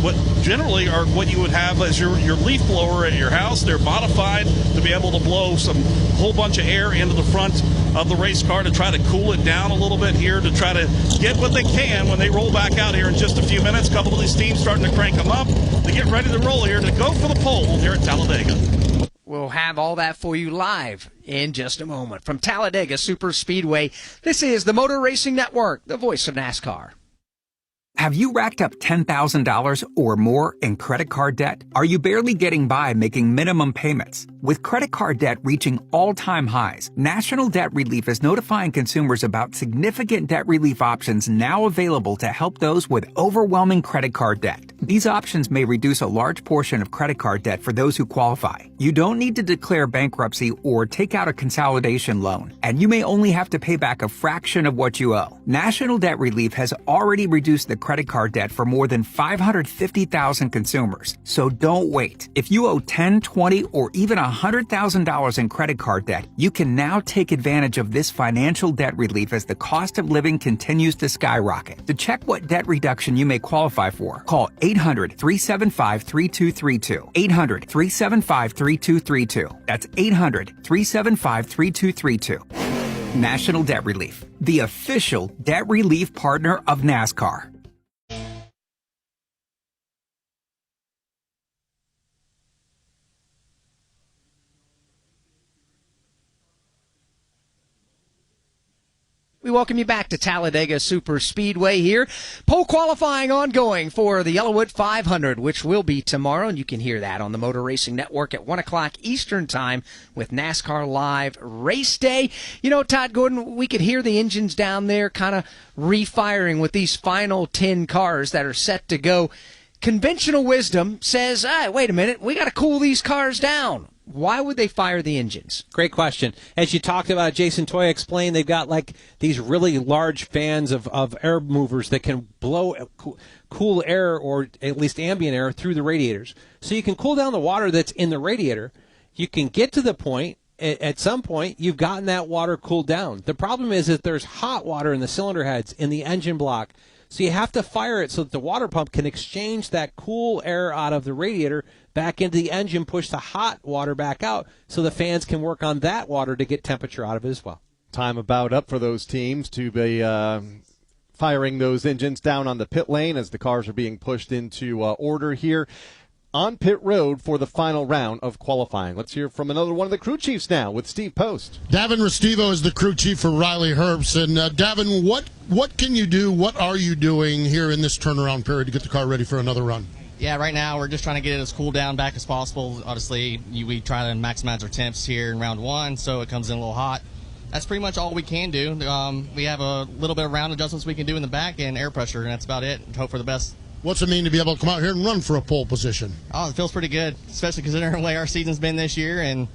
[SPEAKER 6] what generally are what you would have as your leaf blower at your house. They're modified to be able to blow some whole bunch of air into the front of the race car to try to cool it down a little bit here, to try to get what they can when they roll back out here in just a few minutes. A couple of these teams starting to crank them up to get ready to roll here to go for the pole here at Talladega.
[SPEAKER 1] We'll have all that for you live in just a moment. From Talladega Superspeedway, this is the Motor Racing Network, the voice of NASCAR.
[SPEAKER 8] Have you racked up $10,000 or more in credit card debt? Are you barely getting by making minimum payments? With credit card debt reaching all-time highs, National Debt Relief is notifying consumers about significant debt relief options now available to help those with overwhelming credit card debt. These options may reduce a large portion of credit card debt for those who qualify. You don't need to declare bankruptcy or take out a consolidation loan, and you may only have to pay back a fraction of what you owe. National Debt Relief has already reduced the credit card debt for more than 550,000 consumers. So don't wait. If you owe $10, $20, or even $100,000 in credit card debt, you can now take advantage of this financial debt relief as the cost of living continues to skyrocket. To check what debt reduction you may qualify for, call 800-375-3232. 800-375-3232. That's 800-375-3232. National Debt Relief, the official debt relief partner of NASCAR.
[SPEAKER 1] We welcome you back to Talladega Superspeedway here. Pole qualifying ongoing for the Yellowwood 500, which will be tomorrow, and you can hear that on the Motor Racing Network at 1 o'clock Eastern Time with NASCAR Live Race Day. You know, Todd Gordon, we could hear the engines down there kind of refiring with these final 10 cars that are set to go. Conventional wisdom says, hey, wait a minute, we got to cool these cars down. Why would they fire the engines?
[SPEAKER 13] Great question. As you talked about, Jason Toya explained, they've got like these really large fans of air movers that can blow cool air, or at least ambient air, through the radiators. So you can cool down the water that's in the radiator. You can get to the point, at some point, you've gotten that water cooled down. The problem is that there's hot water in the cylinder heads, in the engine block. So you have to fire it so that the water pump can exchange that cool air out of the radiator back into the engine, push the hot water back out so the fans can work on that water to get temperature out of it as well.
[SPEAKER 2] Time about up for those teams to be firing those engines down on the pit lane as the cars are being pushed into order here on pit road for the final round of qualifying. Let's hear from another one of the crew chiefs now with Steve Post.
[SPEAKER 4] Davin Restivo is the crew chief for Riley Herbst. And Davin, what can you do, what are you doing here in this turnaround period to get the car ready for another run?
[SPEAKER 18] Yeah, right now we're just trying to get it as cooled down back as possible. Obviously, we try to maximize our temps here in round one, so it comes in a little hot. That's pretty much all we can do. We have a little bit of round adjustments we can do in the back and air pressure, and that's about it. Hope for the best.
[SPEAKER 4] What's it mean to be able to come out here and run for a pole position?
[SPEAKER 18] Oh, it feels pretty good, especially considering the way our season's been this year, and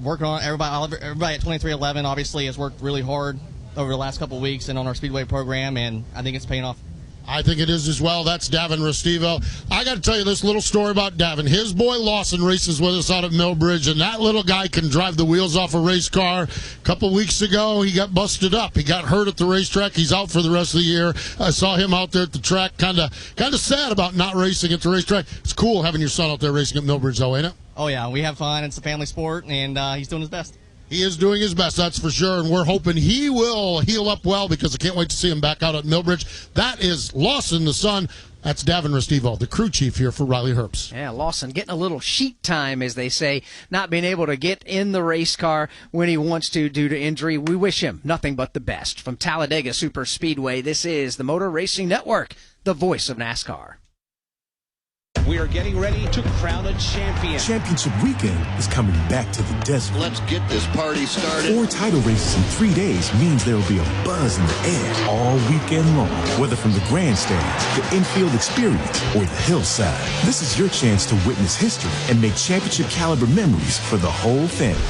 [SPEAKER 18] working on everybody at 2311 obviously has worked really hard over the last couple of weeks and on our Speedway program, and I think it's paying off.
[SPEAKER 4] I think it is as well. That's Davin Restivo. I got to tell you this little story about Davin. His boy Lawson races with us out at Millbridge, and that little guy can drive the wheels off a race car. A couple weeks ago, he got busted up. He got hurt at the racetrack. He's out for the rest of the year. I saw him out there at the track, kind of sad about not racing at the racetrack. It's cool having your son out there racing at Millbridge, though, ain't it?
[SPEAKER 18] Oh, yeah. We have fun. It's a family sport, and he's doing his best.
[SPEAKER 4] He is doing his best, that's for sure, and we're hoping he will heal up well because I can't wait to see him back out at Millbridge. That is Lawson, the son. That's Davin Restivo, the crew chief here for Riley Herbst.
[SPEAKER 1] Yeah, Lawson getting a little sheet time, as they say, not being able to get in the race car when he wants to due to injury. We wish him nothing but the best. From Talladega Super Speedway, this is the Motor Racing Network, the voice of NASCAR.
[SPEAKER 14] We are getting ready to crown a champion.
[SPEAKER 17] Championship weekend is coming back to the desert.
[SPEAKER 9] Let's get this party started.
[SPEAKER 17] 4 title races in 3 days means there will be a buzz in the air all weekend long. Whether from the grandstands, the infield experience, or the hillside, this is your chance to witness history and make championship caliber memories for the whole family.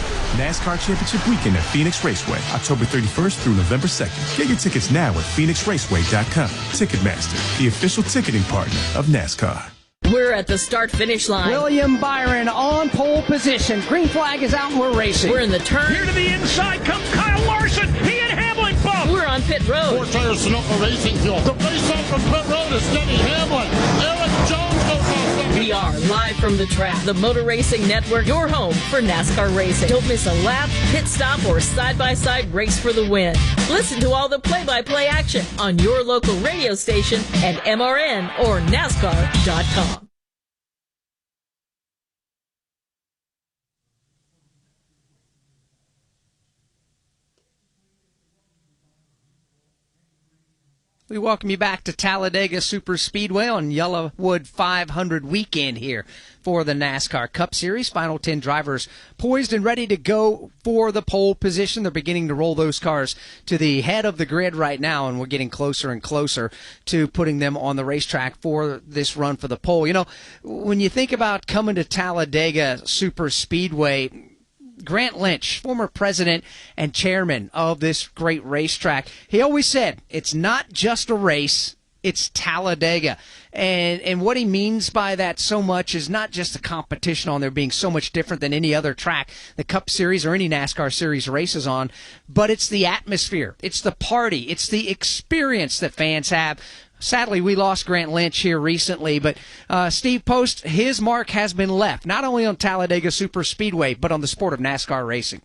[SPEAKER 17] NASCAR Championship Weekend at Phoenix Raceway, October 31st through November 2nd. Get your tickets now at PhoenixRaceway.com. Ticketmaster, the official ticketing partner of NASCAR.
[SPEAKER 19] We're at the start-finish line.
[SPEAKER 1] William Byron on pole position. Green flag is out and we're racing.
[SPEAKER 19] We're in the turn.
[SPEAKER 24] Here to the inside comes Kyle Larson. He and Hamlin bump.
[SPEAKER 19] We're on pit road.
[SPEAKER 4] 4 tires Sunoco Racing Fuel. The race off from pit road is Denny Hamlin. Eric Jones goes off.
[SPEAKER 19] We are live from the track. The Motor Racing Network, your home for NASCAR racing. Don't miss a lap, pit stop, or side-by-side race for the win. Listen to all the play-by-play action on your local radio station at MRN or NASCAR.com.
[SPEAKER 1] We welcome you back to Talladega Super Speedway on Yellowwood 500 weekend here for the NASCAR Cup Series. Final 10 drivers poised and ready to go for the pole position. They're beginning to roll those cars to the head of the grid right now, and we're getting closer and closer to putting them on the racetrack for this run for the pole. You know, when you think about coming to Talladega Super Speedway, Grant Lynch, former president and chairman of this great racetrack, he always said, it's not just a race, it's Talladega. And what he means by that so much is not just a competition on there being so much different than any other track the Cup Series or any NASCAR Series races on, but it's the atmosphere, it's the party, it's the experience that fans have. Sadly, we lost Grant Lynch here recently, but Steve Post, his mark has been left, not only on Talladega Super Speedway, but on the sport of NASCAR racing.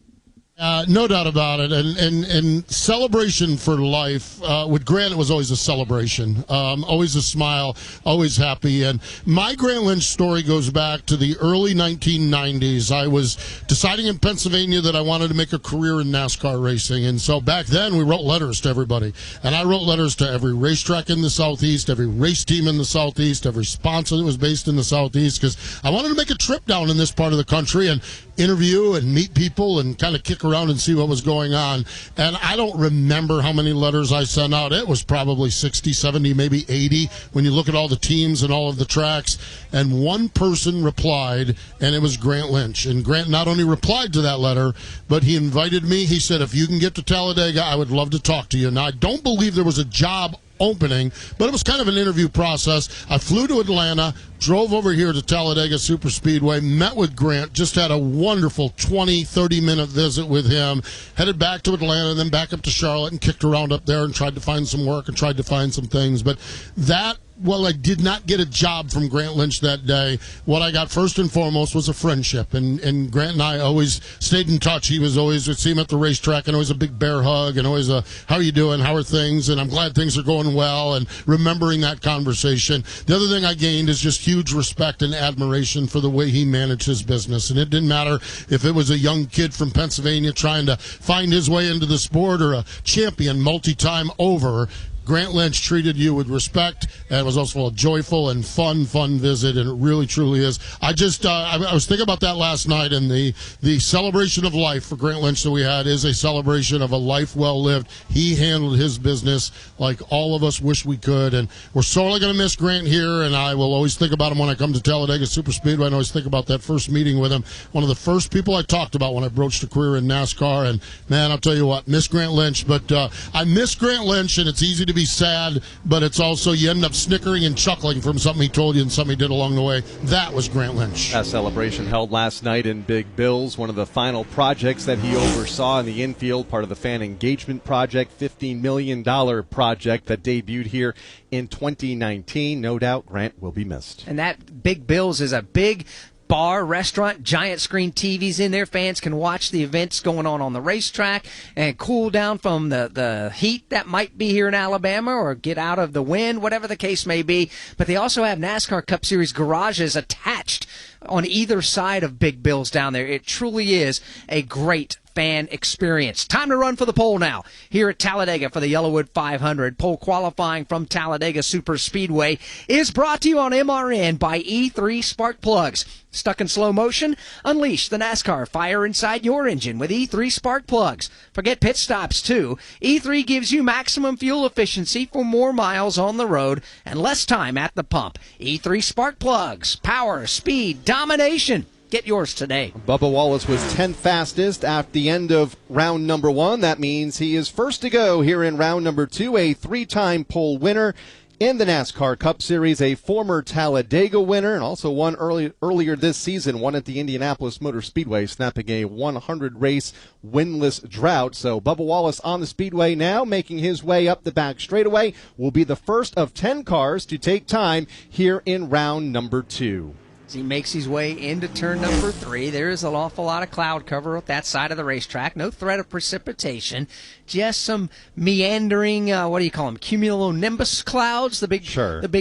[SPEAKER 4] No doubt about it. And celebration for life. With Grant, it was always a celebration. Always a smile, always happy. And my Grant Lynch story goes back to the early 1990s. I was deciding in Pennsylvania that I wanted to make a career in NASCAR racing. And so back then, we wrote letters to everybody. And I wrote letters to every racetrack in the Southeast, every race team in the Southeast, every sponsor that was based in the Southeast, because I wanted to make a trip down in this part of the country and interview and meet people and kind of kick around and see what was going on. And I don't remember how many letters I sent out. It was probably 60, 70, maybe 80 when you look at all the teams and all of the tracks. And one person replied, and it was Grant Lynch. And Grant not only replied to that letter, but he invited me. He said, if you can get to Talladega, I would love to talk to you. Now, I don't believe there was a job opening, but it was kind of an interview process. I flew to Atlanta, drove over here to Talladega Super Speedway, met with Grant, just had a wonderful 20, 30-minute visit with him, headed back to Atlanta, then back up to Charlotte and kicked around up there and tried to find some work and tried to find some things. But I did not get a job from Grant Lynch that day. What I got first and foremost was a friendship, and Grant and I always stayed in touch. He was always, would see him at the racetrack, and always a big bear hug, and always a, how are you doing, how are things, and I'm glad things are going well, and remembering that conversation. The other thing I gained is just huge respect and admiration for the way he managed his business, and it didn't matter if it was a young kid from Pennsylvania trying to find his way into the sport or a champion multi-time over. Grant Lynch treated you with respect, and it was also a joyful and fun visit, and it really, truly is. I was thinking about that last night, and the celebration of life for Grant Lynch that we had is a celebration of a life well lived. He handled his business like all of us wish we could, and we're sorely going to miss Grant here, and I will always think about him when I come to Talladega Superspeedway, and I always think about that first meeting with him. One of the first people I talked about when I broached a career in NASCAR, and man, I'll tell you what, miss Grant Lynch, but I miss Grant Lynch, and it's easy to be sad, but it's also you end up snickering and chuckling from something he told you and something he did along the way. That was Grant Lynch.
[SPEAKER 2] That celebration held last night in Big Bill's, one of the final projects that he oversaw in the infield, part of the fan engagement project, $15 million project that debuted here in 2019. No doubt Grant will be missed.
[SPEAKER 1] And that Big Bill's is a big bar, restaurant, giant screen TVs in there. Fans can watch the events going on the racetrack and cool down from the heat that might be here in Alabama or get out of the wind, whatever the case may be. But they also have NASCAR Cup Series garages attached on either side of Big Bill's down there. It truly is a great fan experience. Time to run for the pole now here at Talladega for the Yellowwood 500. Pole qualifying from Talladega Superspeedway is brought to you on MRN by E3 Spark Plugs. Stuck in slow motion? Unleash the NASCAR fire inside your engine with E3 Spark Plugs. Forget pit stops, too. E3 gives you maximum fuel efficiency for more miles on the road and less time at the pump. E3 Spark Plugs. Power, speed, domination. Get yours today.
[SPEAKER 2] Bubba Wallace was 10th fastest at the end of round number 1. That means he is first to go here in round number 2, a 3-time pole winner in the NASCAR Cup Series, a former Talladega winner, and also won earlier this season, won at the Indianapolis Motor Speedway, snapping a 100-race winless drought. So Bubba Wallace on the speedway now, making his way up the back straightaway, will be the first of 10 cars to take time here in round number 2.
[SPEAKER 1] As he makes his way into turn number 3, there is an awful lot of cloud cover at that side of the racetrack. No threat of precipitation, just some meandering, what do you call them, cumulonimbus clouds, the big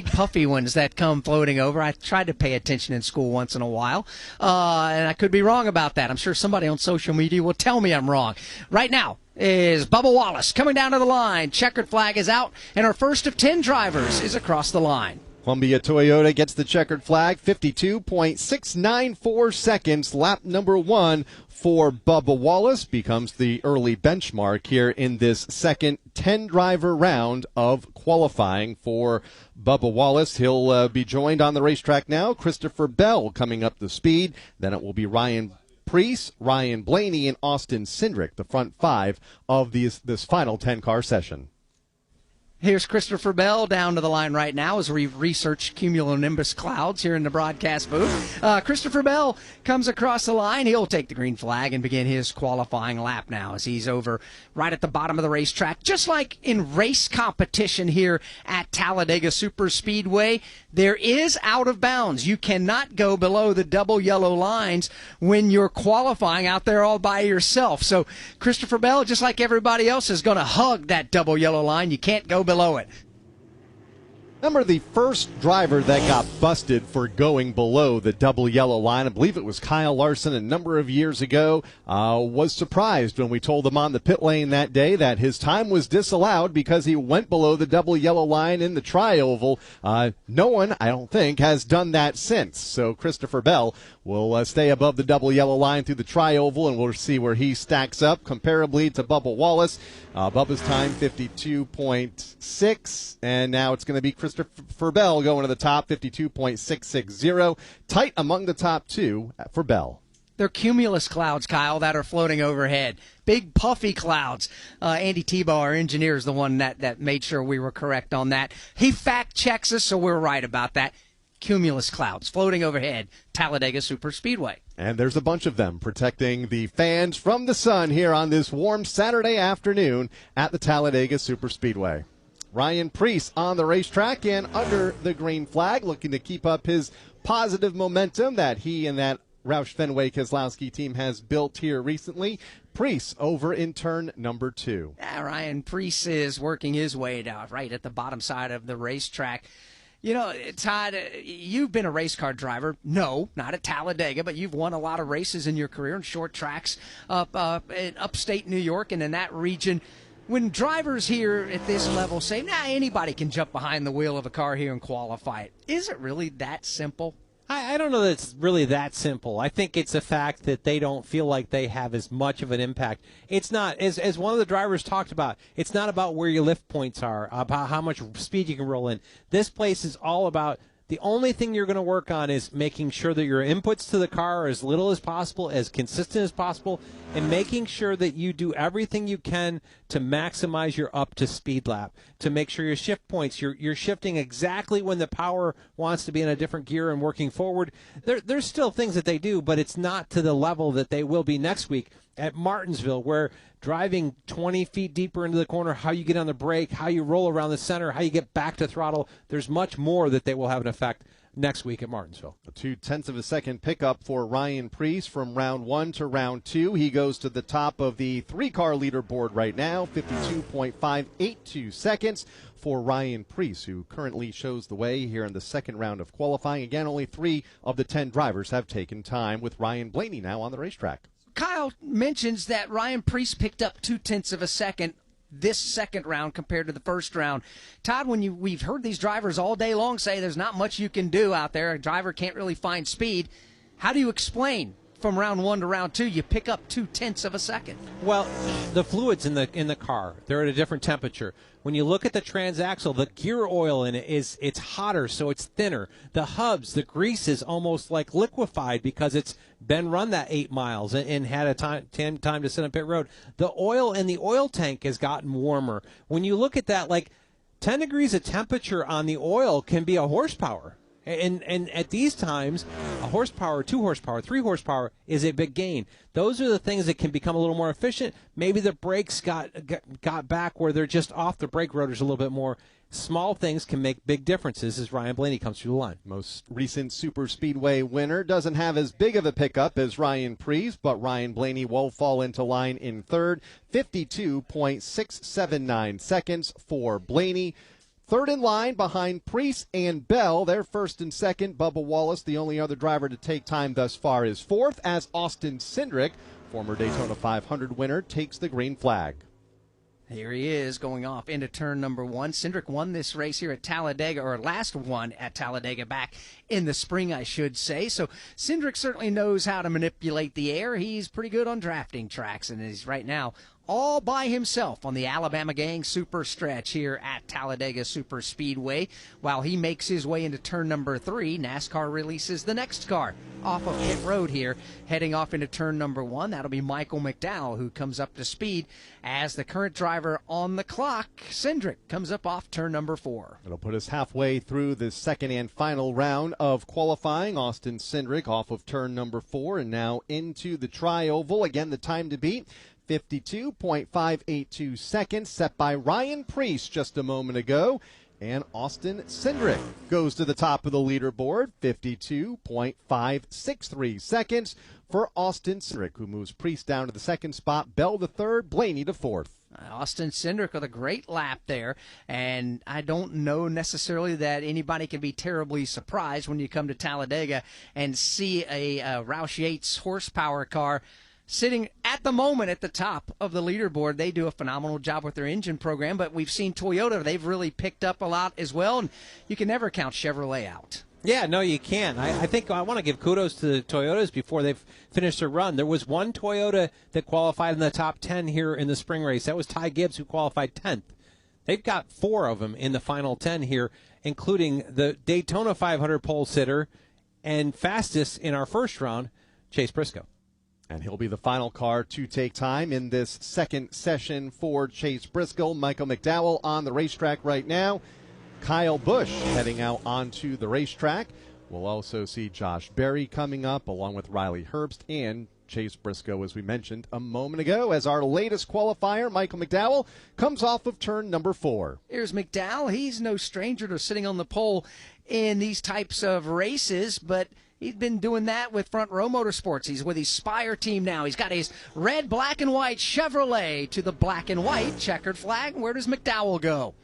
[SPEAKER 1] puffy ones that come floating over. I tried to pay attention in school once in a while, and I could be wrong about that. I'm sure somebody on social media will tell me I'm wrong. Right now is Bubba Wallace coming down to the line. Checkered flag is out, and our first of 10 drivers is across the line.
[SPEAKER 2] Columbia Toyota gets the checkered flag, 52.694 seconds. Lap number 1 for Bubba Wallace becomes the early benchmark here in this second 10-driver round of qualifying for Bubba Wallace. He'll be joined on the racetrack now. Christopher Bell coming up the speed. Then it will be Ryan Preece, Ryan Blaney, and Austin Cindric, the front 5 of this final 10-car session.
[SPEAKER 1] Here's Christopher Bell down to the line right now as we research cumulonimbus clouds here in the broadcast booth. Christopher Bell comes across the line. He'll take the green flag and begin his qualifying lap now as he's over right at the bottom of the racetrack. Just like in race competition here at Talladega Superspeedway, there is out of bounds. You cannot go below the double yellow lines when you're qualifying out there all by yourself. So Christopher Bell, just like everybody else, is going to hug that double yellow line. You can't go below it.
[SPEAKER 2] Remember the first driver that got busted for going below the double yellow line? I believe it was Kyle Larson a number of years ago. Was surprised when we told him on the pit lane that day that his time was disallowed because he went below the double yellow line in the tri-oval. No one, I don't think, has done that since. So Christopher Bell will stay above the double yellow line through the tri-oval, and we'll see where he stacks up comparably to Bubba Wallace. Bubba's time, 52.6, and now it's going to be Christopher Bell going to the top, 52.660. Tight among the top 2 for Bell.
[SPEAKER 1] They're cumulus clouds, Kyle, that are floating overhead. Big puffy clouds. Andy Tebow, our engineer, is the one that made sure we were correct on that. He fact checks us, so we're right about that. Cumulus clouds floating overhead, Talladega Superspeedway.
[SPEAKER 2] And there's a bunch of them protecting the fans from the sun here on this warm Saturday afternoon at the Talladega Superspeedway. Ryan Preece on the racetrack and under the green flag, looking to keep up his positive momentum that he and that Roush Fenway Keselowski team has built here recently. Preece over in turn number 2.
[SPEAKER 1] Yeah, Ryan Preece is working his way down right at the bottom side of the racetrack. You know, Todd, you've been a race car driver. No, not at Talladega, but you've won a lot of races in your career in short tracks in upstate New York and in that region. When drivers here at this level say, anybody can jump behind the wheel of a car here and qualify it, is it really that simple?
[SPEAKER 13] I don't know that it's really that simple. I think it's a fact that they don't feel like they have as much of an impact. It's not, as one of the drivers talked about, it's not about where your lift points are, about how much speed you can roll in. This place is all about the only thing you're going to work on is making sure that your inputs to the car are as little as possible, as consistent as possible, and making sure that you do everything you can to maximize your up-to-speed lap, to make sure your shift points, you're shifting exactly when the power wants to be in a different gear and working forward. There's still things that they do, but it's not to the level that they will be next week at Martinsville, where driving 20 feet deeper into the corner, how you get on the brake, how you roll around the center, how you get back to throttle, there's much more that they will have an effect next week at Martinsville.
[SPEAKER 2] A 0.2 of a second pickup for Ryan Preece from round 1 to round 2. He goes to the top of the 3-car leaderboard right now, 52.582 seconds for Ryan Preece, who currently shows the way here in the second round of qualifying. Again, only 3 of the 10 drivers have taken time, with Ryan Blaney now on the racetrack.
[SPEAKER 1] Kyle mentions that Ryan Preece picked up 0.2 of a second this second round compared to the first round. Todd, we've heard these drivers all day long say there's not much you can do out there. A driver can't really find speed. How do you explain from round 1 to round 2 you pick up 0.2 of a second?
[SPEAKER 13] Well, the fluids in the car, they're at a different temperature. When you look at the transaxle, the gear oil in it it's hotter, so it's thinner. The hubs, the grease is almost like liquefied because it's been run that 8 miles and had a time to sit on pit road. The oil in the oil tank has gotten warmer. When you look at that, like 10 degrees of temperature on the oil can be a horsepower. And at these times, a horsepower, 2 horsepower, 3 horsepower is a big gain. Those are the things that can become a little more efficient. Maybe the brakes got back where they're just off the brake rotors a little bit more. Small things can make big differences as Ryan Blaney comes through the line.
[SPEAKER 2] Most recent Super Speedway winner doesn't have as big of a pickup as Ryan Preece, but Ryan Blaney will fall into line in third, 52.679 seconds for Blaney. Third in line behind Preece and Bell. They're first and second. Bubba Wallace, the only other driver to take time thus far, is fourth, as Austin Cindric, former Daytona 500 winner, takes the green flag.
[SPEAKER 1] Here he is going off into turn number 1. Cindric won this race here at Talladega, or last one at Talladega back in the spring, I should say. So Cindric certainly knows how to manipulate the air. He's pretty good on drafting tracks, and is right now all by himself on the Alabama Gang Super Stretch here at Talladega Super Speedway. While he makes his way into turn number 3, NASCAR releases the next car off of pit road here, heading off into turn number 1. That'll be Michael McDowell, who comes up to speed as the current driver on the clock. Cindric comes up off turn number 4.
[SPEAKER 2] It'll put us halfway through the second and final round of qualifying. Austin Cindric off of turn number 4 and now into the tri-oval. Again, the time to beat, 52.582 seconds, set by Ryan Preece just a moment ago. And Austin Cindric goes to the top of the leaderboard, 52.563 seconds for Austin Cindric, who moves Preece down to the second spot, Bell the third, Blaney to fourth.
[SPEAKER 1] Austin Cindric with a great lap there, and I don't know necessarily that anybody can be terribly surprised when you come to Talladega and see a Roush Yates horsepower car sitting at the moment at the top of the leaderboard. They do a phenomenal job with their engine program, but we've seen Toyota, they've really picked up a lot as well, and you can never count Chevrolet out.
[SPEAKER 13] Yeah, no, you can. I think I want to give kudos to the Toyotas before they've finished their run. There was one Toyota that qualified in the top 10 here in the spring race. That was Ty Gibbs, who qualified 10th. They've got 4 of them in the final 10 here, including the Daytona 500 pole sitter and fastest in our first round, Chase Briscoe.
[SPEAKER 2] And he'll be the final car to take time in this second session for Chase Briscoe. Michael McDowell on the racetrack right now. Kyle Busch heading out onto the racetrack. We'll also see Josh Berry coming up, along with Riley Herbst and Chase Briscoe, as we mentioned a moment ago, as our latest qualifier, Michael McDowell, comes off of turn number 4.
[SPEAKER 1] Here's McDowell. He's no stranger to sitting on the pole in these types of races, but he's been doing that with Front Row Motorsports. He's with his Spire team now. He's got his red, black, and white Chevrolet to the black and white checkered flag. Where does McDowell go?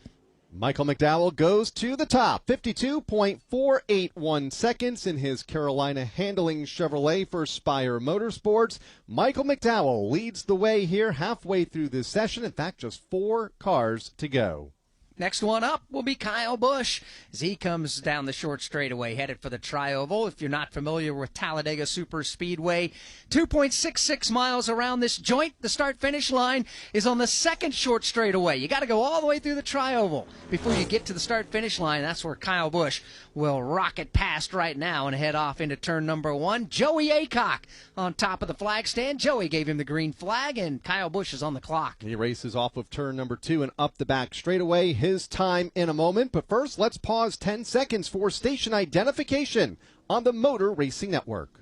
[SPEAKER 2] Michael McDowell goes to the top, 52.481 seconds in his Carolina Handling Chevrolet for Spire Motorsports. Michael McDowell leads the way here halfway through this session. In fact, just 4 cars to go.
[SPEAKER 1] Next one up will be Kyle Busch as he comes down the short straightaway, headed for the Tri-Oval. If you're not familiar with Talladega Superspeedway, 2.66 miles around this joint. The start-finish line is on the second short straightaway. You got to go all the way through the Tri-Oval before you get to the start-finish line. That's where Kyle Busch will rocket past right now and head off into turn number 1. Joey Aycock on top of the flag stand. Joey gave him the green flag, and Kyle Busch is on the clock.
[SPEAKER 2] He races off of turn number 2 and up the back straightaway. His time in a moment, but first let's pause 10 seconds for station identification on the Motor Racing Network.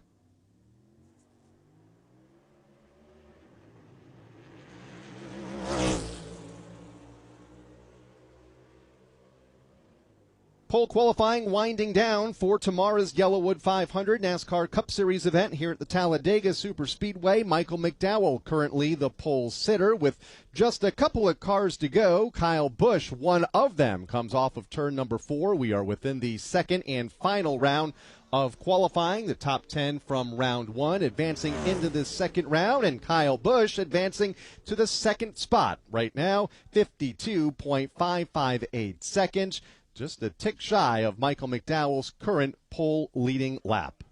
[SPEAKER 2] Pole qualifying winding down for tomorrow's Yellowwood 500 NASCAR Cup Series event here at the Talladega Superspeedway. Michael McDowell currently the pole sitter with just a couple of cars to go. Kyle Busch, one of them, comes off of turn number 4. We are within the second and final round of qualifying. The top 10 from round 1 advancing into this second round, and Kyle Busch advancing to the second spot right now, 52.558 seconds. Just a tick shy of Michael McDowell's current pole leading lap.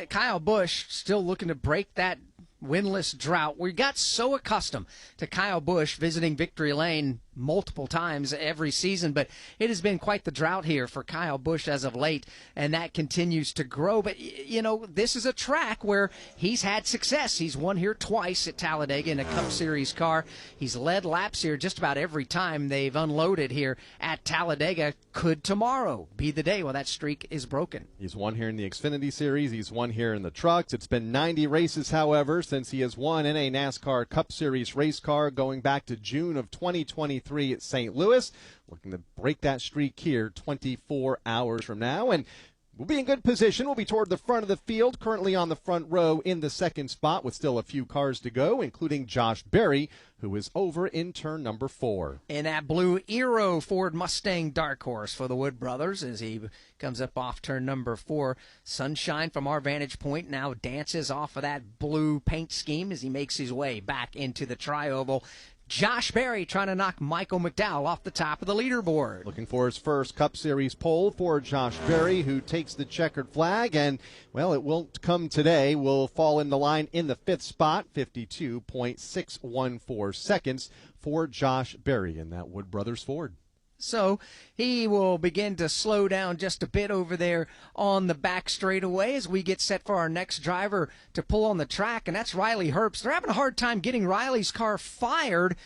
[SPEAKER 1] Kyle Busch still looking to break that winless drought. We got so accustomed to Kyle Busch visiting Victory Lane multiple times every season, but it has been quite the drought here for Kyle Busch as of late, and that continues to grow. But, you know, this is a track where he's had success. He's won here twice at Talladega in a Cup Series car. He's led laps here just about every time they've unloaded here at Talladega. Could tomorrow be the day when that streak is broken?
[SPEAKER 2] He's won here in the Xfinity Series. He's won here in the trucks. It's been 90 races, however, since he has won in a NASCAR Cup Series race car going back to June of 2023 at St. Louis. Looking to break that streak here 24 hours from now, and we'll be in good position. We'll be toward the front of the field, currently on the front row in the second spot with still a few cars to go, including Josh Berry, who is over in turn number 4.
[SPEAKER 1] In that blue Aero Ford Mustang dark horse for the Wood brothers as he comes up off turn number 4. Sunshine from our vantage point now dances off of that blue paint scheme as he makes his way back into the Tri-Oval. Josh Berry trying to knock Michael McDowell off the top of the leaderboard.
[SPEAKER 2] Looking for his first Cup Series pole for Josh Berry, who takes the checkered flag, and, well, it won't come today. Will fall in the line in the 5th spot, 52.614 seconds for Josh Berry in that Wood Brothers Ford.
[SPEAKER 1] So he will begin to slow down just a bit over there on the back straightaway as we get set for our next driver to pull on the track, and that's Riley Herbst. They're having a hard time getting Riley's car fired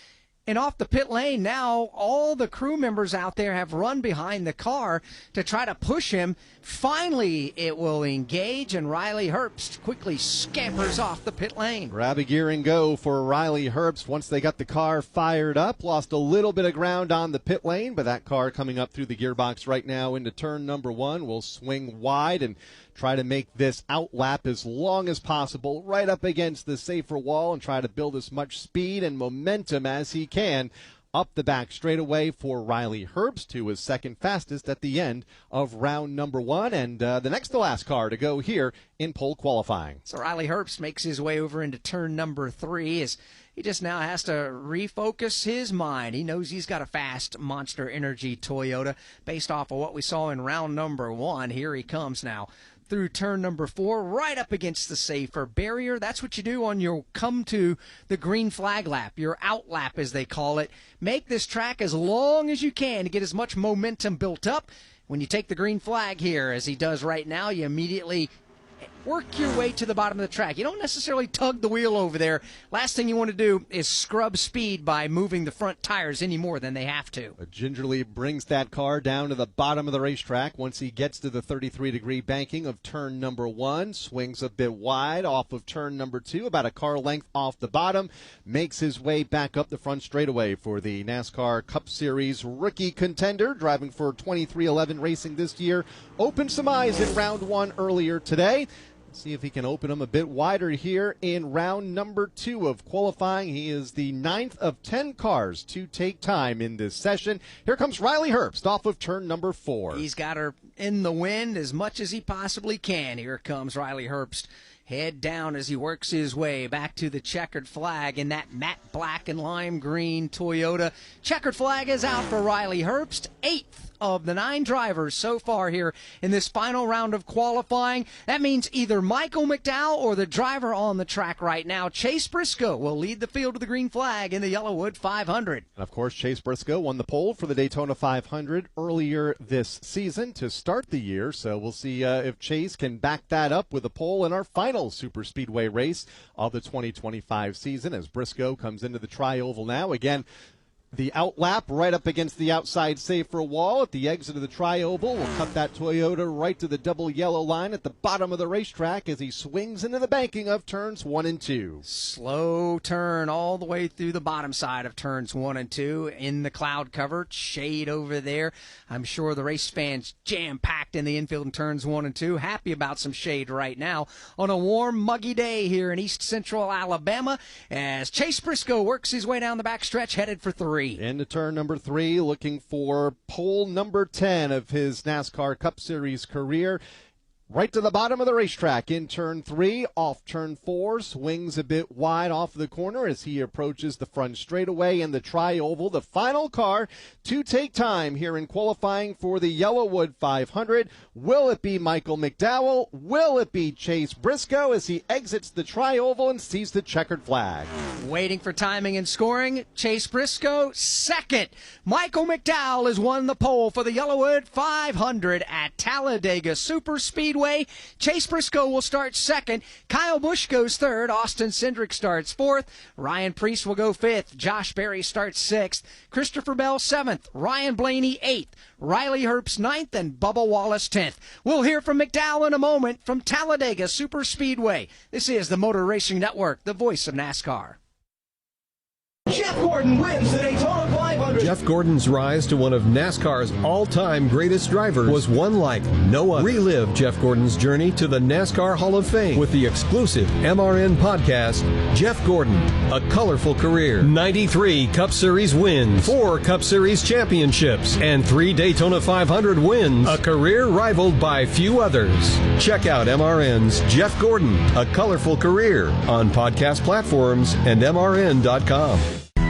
[SPEAKER 1] and off the pit lane. Now all the crew members out there have run behind the car to try to push him. Finally, it will engage, and Riley Herbst quickly scampers off the pit lane.
[SPEAKER 2] Grab a gear and go for Riley Herbst once they got the car fired up. Lost a little bit of ground on the pit lane, but that car coming up through the gearbox right now into turn number 1 will swing wide and try to make this outlap as long as possible, right up against the safer wall, and try to build as much speed and momentum as he can up the back straightaway for Riley Herbst, who was second fastest at the end of round number 1, and the next to last car to go here in pole qualifying.
[SPEAKER 1] So Riley Herbst makes his way over into turn number 3 as he just now has to refocus his mind. He knows he's got a fast Monster Energy Toyota based off of what we saw in round number 1. Here he comes now through turn number 4, right up against the safer barrier. That's what you do on your come to the green flag lap, your out lap as they call it. Make this track as long as you can to get as much momentum built up. When you take the green flag here, as he does right now, you immediately work your way to the bottom of the track. You don't necessarily tug the wheel over there. Last thing you want to do is scrub speed by moving the front tires any more than they have to.
[SPEAKER 2] Gingerly brings that car down to the bottom of the racetrack once he gets to the 33-degree banking of turn number 1. Swings a bit wide off of turn number 2, about a car length off the bottom. Makes his way back up the front straightaway for the NASCAR Cup Series rookie contender, driving for 2311 Racing this year. Opened some eyes in round 1 earlier today. See if he can open them a bit wider here in round number 2 of qualifying. He is the 9th of 10 cars to take time in this session. Here comes Riley Herbst off of turn number 4.
[SPEAKER 1] He's got her in the wind as much as he possibly can. Here comes Riley Herbst. Head down as he works his way back to the checkered flag in that matte black and lime green Toyota. Checkered flag is out for Riley Herbst, 8th of the 9 drivers so far here in this final round of qualifying. That means either Michael McDowell or the driver on the track right now, Chase Briscoe, will lead the field to the green flag in the Yellowwood 500.
[SPEAKER 2] And of course, Chase Briscoe won the pole for the Daytona 500 earlier this season to start the year. So we'll see if Chase can back that up with a pole in our final super speedway race of the 2025 season as Briscoe comes into the tri-oval now. Again, the outlap right up against the outside safer wall at the exit of the tri-oval. Will cut that Toyota right to the double yellow line at the bottom of the racetrack as he swings into the banking of turns 1 and 2.
[SPEAKER 1] Slow turn all the way through the bottom side of turns 1 and 2 in the cloud cover. Shade over there. I'm sure the race fans jam-packed in the infield in turns 1 and 2. Happy about some shade right now on a warm, muggy day here in east central Alabama as Chase Briscoe works his way down the backstretch headed for 3.
[SPEAKER 2] Into turn number 3, looking for pole number 10 of his NASCAR Cup Series career. Right to the bottom of the racetrack in turn 3, off turn 4, swings a bit wide off the corner as he approaches the front straightaway in the tri-oval. The final car to take time here in qualifying for the Yellowwood 500. Will it be Michael McDowell? Will it be Chase Briscoe as he exits the tri-oval and sees the checkered flag?
[SPEAKER 1] Waiting for timing and scoring, Chase Briscoe, 2nd. Michael McDowell has won the pole for the Yellowwood 500 at Talladega Superspeedway. Chase Briscoe will start 2nd. Kyle Busch goes 3rd. Austin Cindric starts 4th. Ryan Preece will go 5th. Josh Berry starts 6th. Christopher Bell 7th. Ryan Blaney 8th. Riley Herbst 9th. And Bubba Wallace 10th. We'll hear from McDowell in a moment from Talladega Superspeedway. This is the Motor Racing Network, the voice of NASCAR.
[SPEAKER 5] Jeff Gordon wins the Daytona 500.
[SPEAKER 10] Jeff Gordon's rise to one of NASCAR's all-time greatest drivers was one like no other. Relive Jeff Gordon's journey to the NASCAR Hall of Fame with the exclusive MRN podcast, Jeff Gordon, A Colorful Career. 93 Cup Series wins, 4 Cup Series championships, and 3 Daytona 500 wins, a career rivaled by few others. Check out MRN's Jeff Gordon, A Colorful Career on podcast platforms and MRN.com.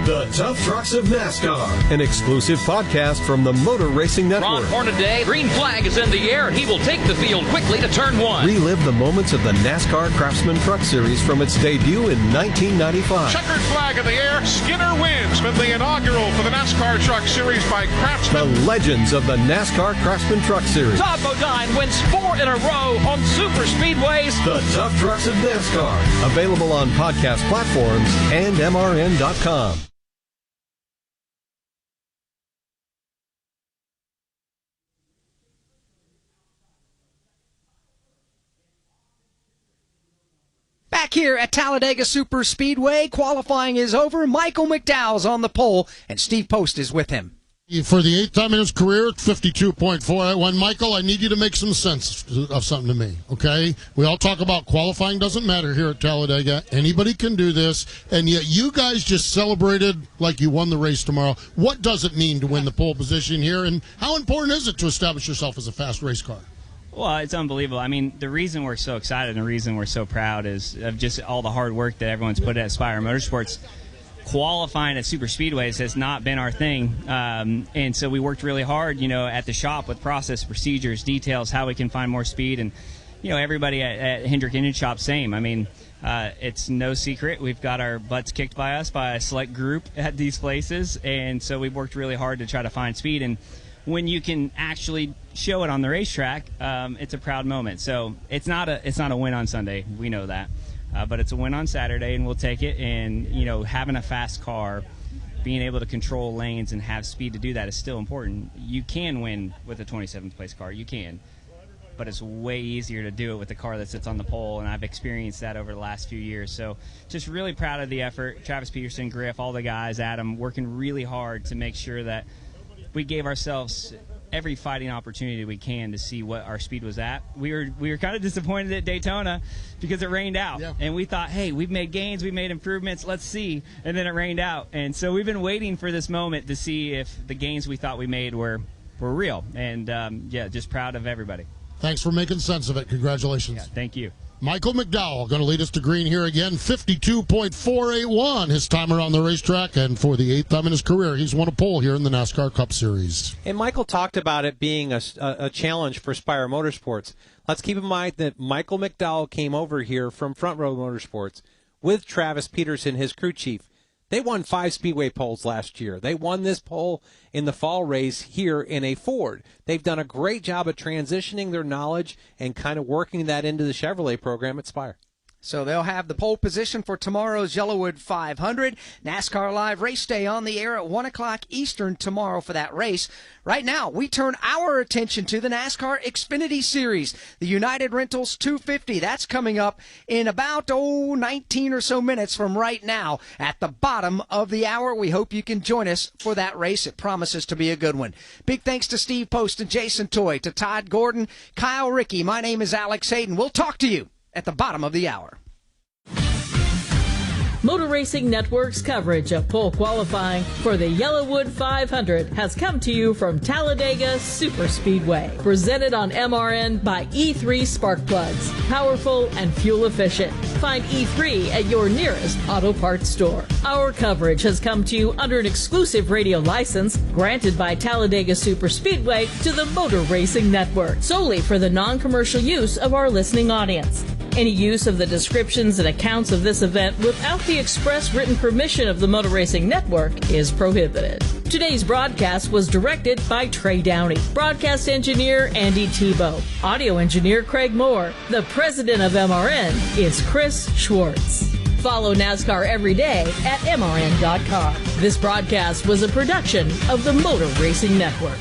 [SPEAKER 21] The Tough Trucks of NASCAR.
[SPEAKER 10] An exclusive podcast from the Motor Racing Network.
[SPEAKER 23] Ron Hornaday, green flag is in the air, and he will take the field quickly to turn 1.
[SPEAKER 10] Relive the moments of the NASCAR Craftsman Truck Series from its debut in 1995.
[SPEAKER 22] Checkered flag in the air, Skinner wins with the inaugural for the NASCAR Truck Series by Craftsman.
[SPEAKER 10] The legends of the NASCAR Craftsman Truck Series.
[SPEAKER 23] Todd Bodine wins 4 in a row on super speedways.
[SPEAKER 10] The Tough Trucks of NASCAR. Available on podcast platforms and MRN.com.
[SPEAKER 1] Back here at Talladega Superspeedway, qualifying is over. Michael McDowell's on the pole, and Steve Post is with him.
[SPEAKER 4] For the 8th time in his career, 52.4. Michael, I need you to make some sense of something to me, okay? We all talk about qualifying doesn't matter here at Talladega. Anybody can do this, and yet you guys just celebrated like you won the race tomorrow. What does it mean to win the pole position here, and how important is it to establish yourself as a fast race car?
[SPEAKER 25] Well, it's unbelievable. I mean, the reason we're so excited and the reason we're so proud is of just all the hard work that everyone's put at Spire Motorsports. Qualifying at super speedways has not been our thing, and so we worked really hard, at the shop with process, procedures, details, how we can find more speed, and everybody at Hendrick Engine Shop, same. I mean, it's no secret we've got our butts kicked by us by a select group at these places, and so we've worked really hard to try to find speed. And when you can actually show it on the racetrack, it's a proud moment. So it's not a win on Sunday, we know that. But it's a win on Saturday, and we'll take it. And, having a fast car, being able to control lanes and have speed to do that is still important. You can win with a 27th place car. You can. But it's way easier to do it with the car that sits on the pole, and I've experienced that over the last few years. So just really proud of the effort. Travis Peterson, Griff, all the guys, Adam, working really hard to make sure that we gave ourselves every fighting opportunity we can to see what our speed was at. We were kind of disappointed at Daytona because it rained out, and we thought, hey, we've made gains, we made improvements, let's see, and then it rained out, and so we've been waiting for this moment to see if the gains we thought we made were real, and just proud of everybody.
[SPEAKER 4] Thanks for making sense of it. Congratulations.
[SPEAKER 25] Yeah, thank you.
[SPEAKER 4] Michael McDowell going to lead us to green here again. 52.481 his time around the racetrack, and for the 8th time in his career, he's won a pole here in the NASCAR Cup Series.
[SPEAKER 13] And Michael talked about it being a challenge for Spire Motorsports. Let's keep in mind that Michael McDowell came over here from Front Row Motorsports with Travis Peterson, his crew chief. They won 5 Speedway poles last year. They won this pole in the fall race here in a Ford. They've done a great job of transitioning their knowledge and kind of working that into the Chevrolet program at Spire.
[SPEAKER 1] So they'll have the pole position for tomorrow's Yellowwood 500. NASCAR Live Race Day on the air at 1 o'clock Eastern tomorrow for that race. Right now, we turn our attention to the NASCAR Xfinity Series, the United Rentals 250. That's coming up in about, 19 or so minutes from right now at the bottom of the hour. We hope you can join us for that race. It promises to be a good one. Big thanks to Steve Post and Jason Toy, to Todd Gordon, Kyle Rickey. My name is Alex Hayden. We'll talk to you at the bottom of the hour.
[SPEAKER 19] Motor Racing Network's coverage of pole qualifying for the Yellowwood 500 has come to you from Talladega Superspeedway. Presented on MRN by E3 Spark Plugs. Powerful and fuel efficient. Find E3 at your nearest auto parts store. Our coverage has come to you under an exclusive radio license granted by Talladega Superspeedway to the Motor Racing Network, solely for the non-commercial use of our listening audience. Any use of the descriptions and accounts of this event without the express written permission of the Motor Racing Network is prohibited. Today's broadcast was directed by Trey Downey. Broadcast engineer Andy Tebow. Audio engineer Craig Moore. The president of MRN is Chris Schwartz. Follow NASCAR every day at MRN.com. This broadcast was a production of the Motor Racing Network.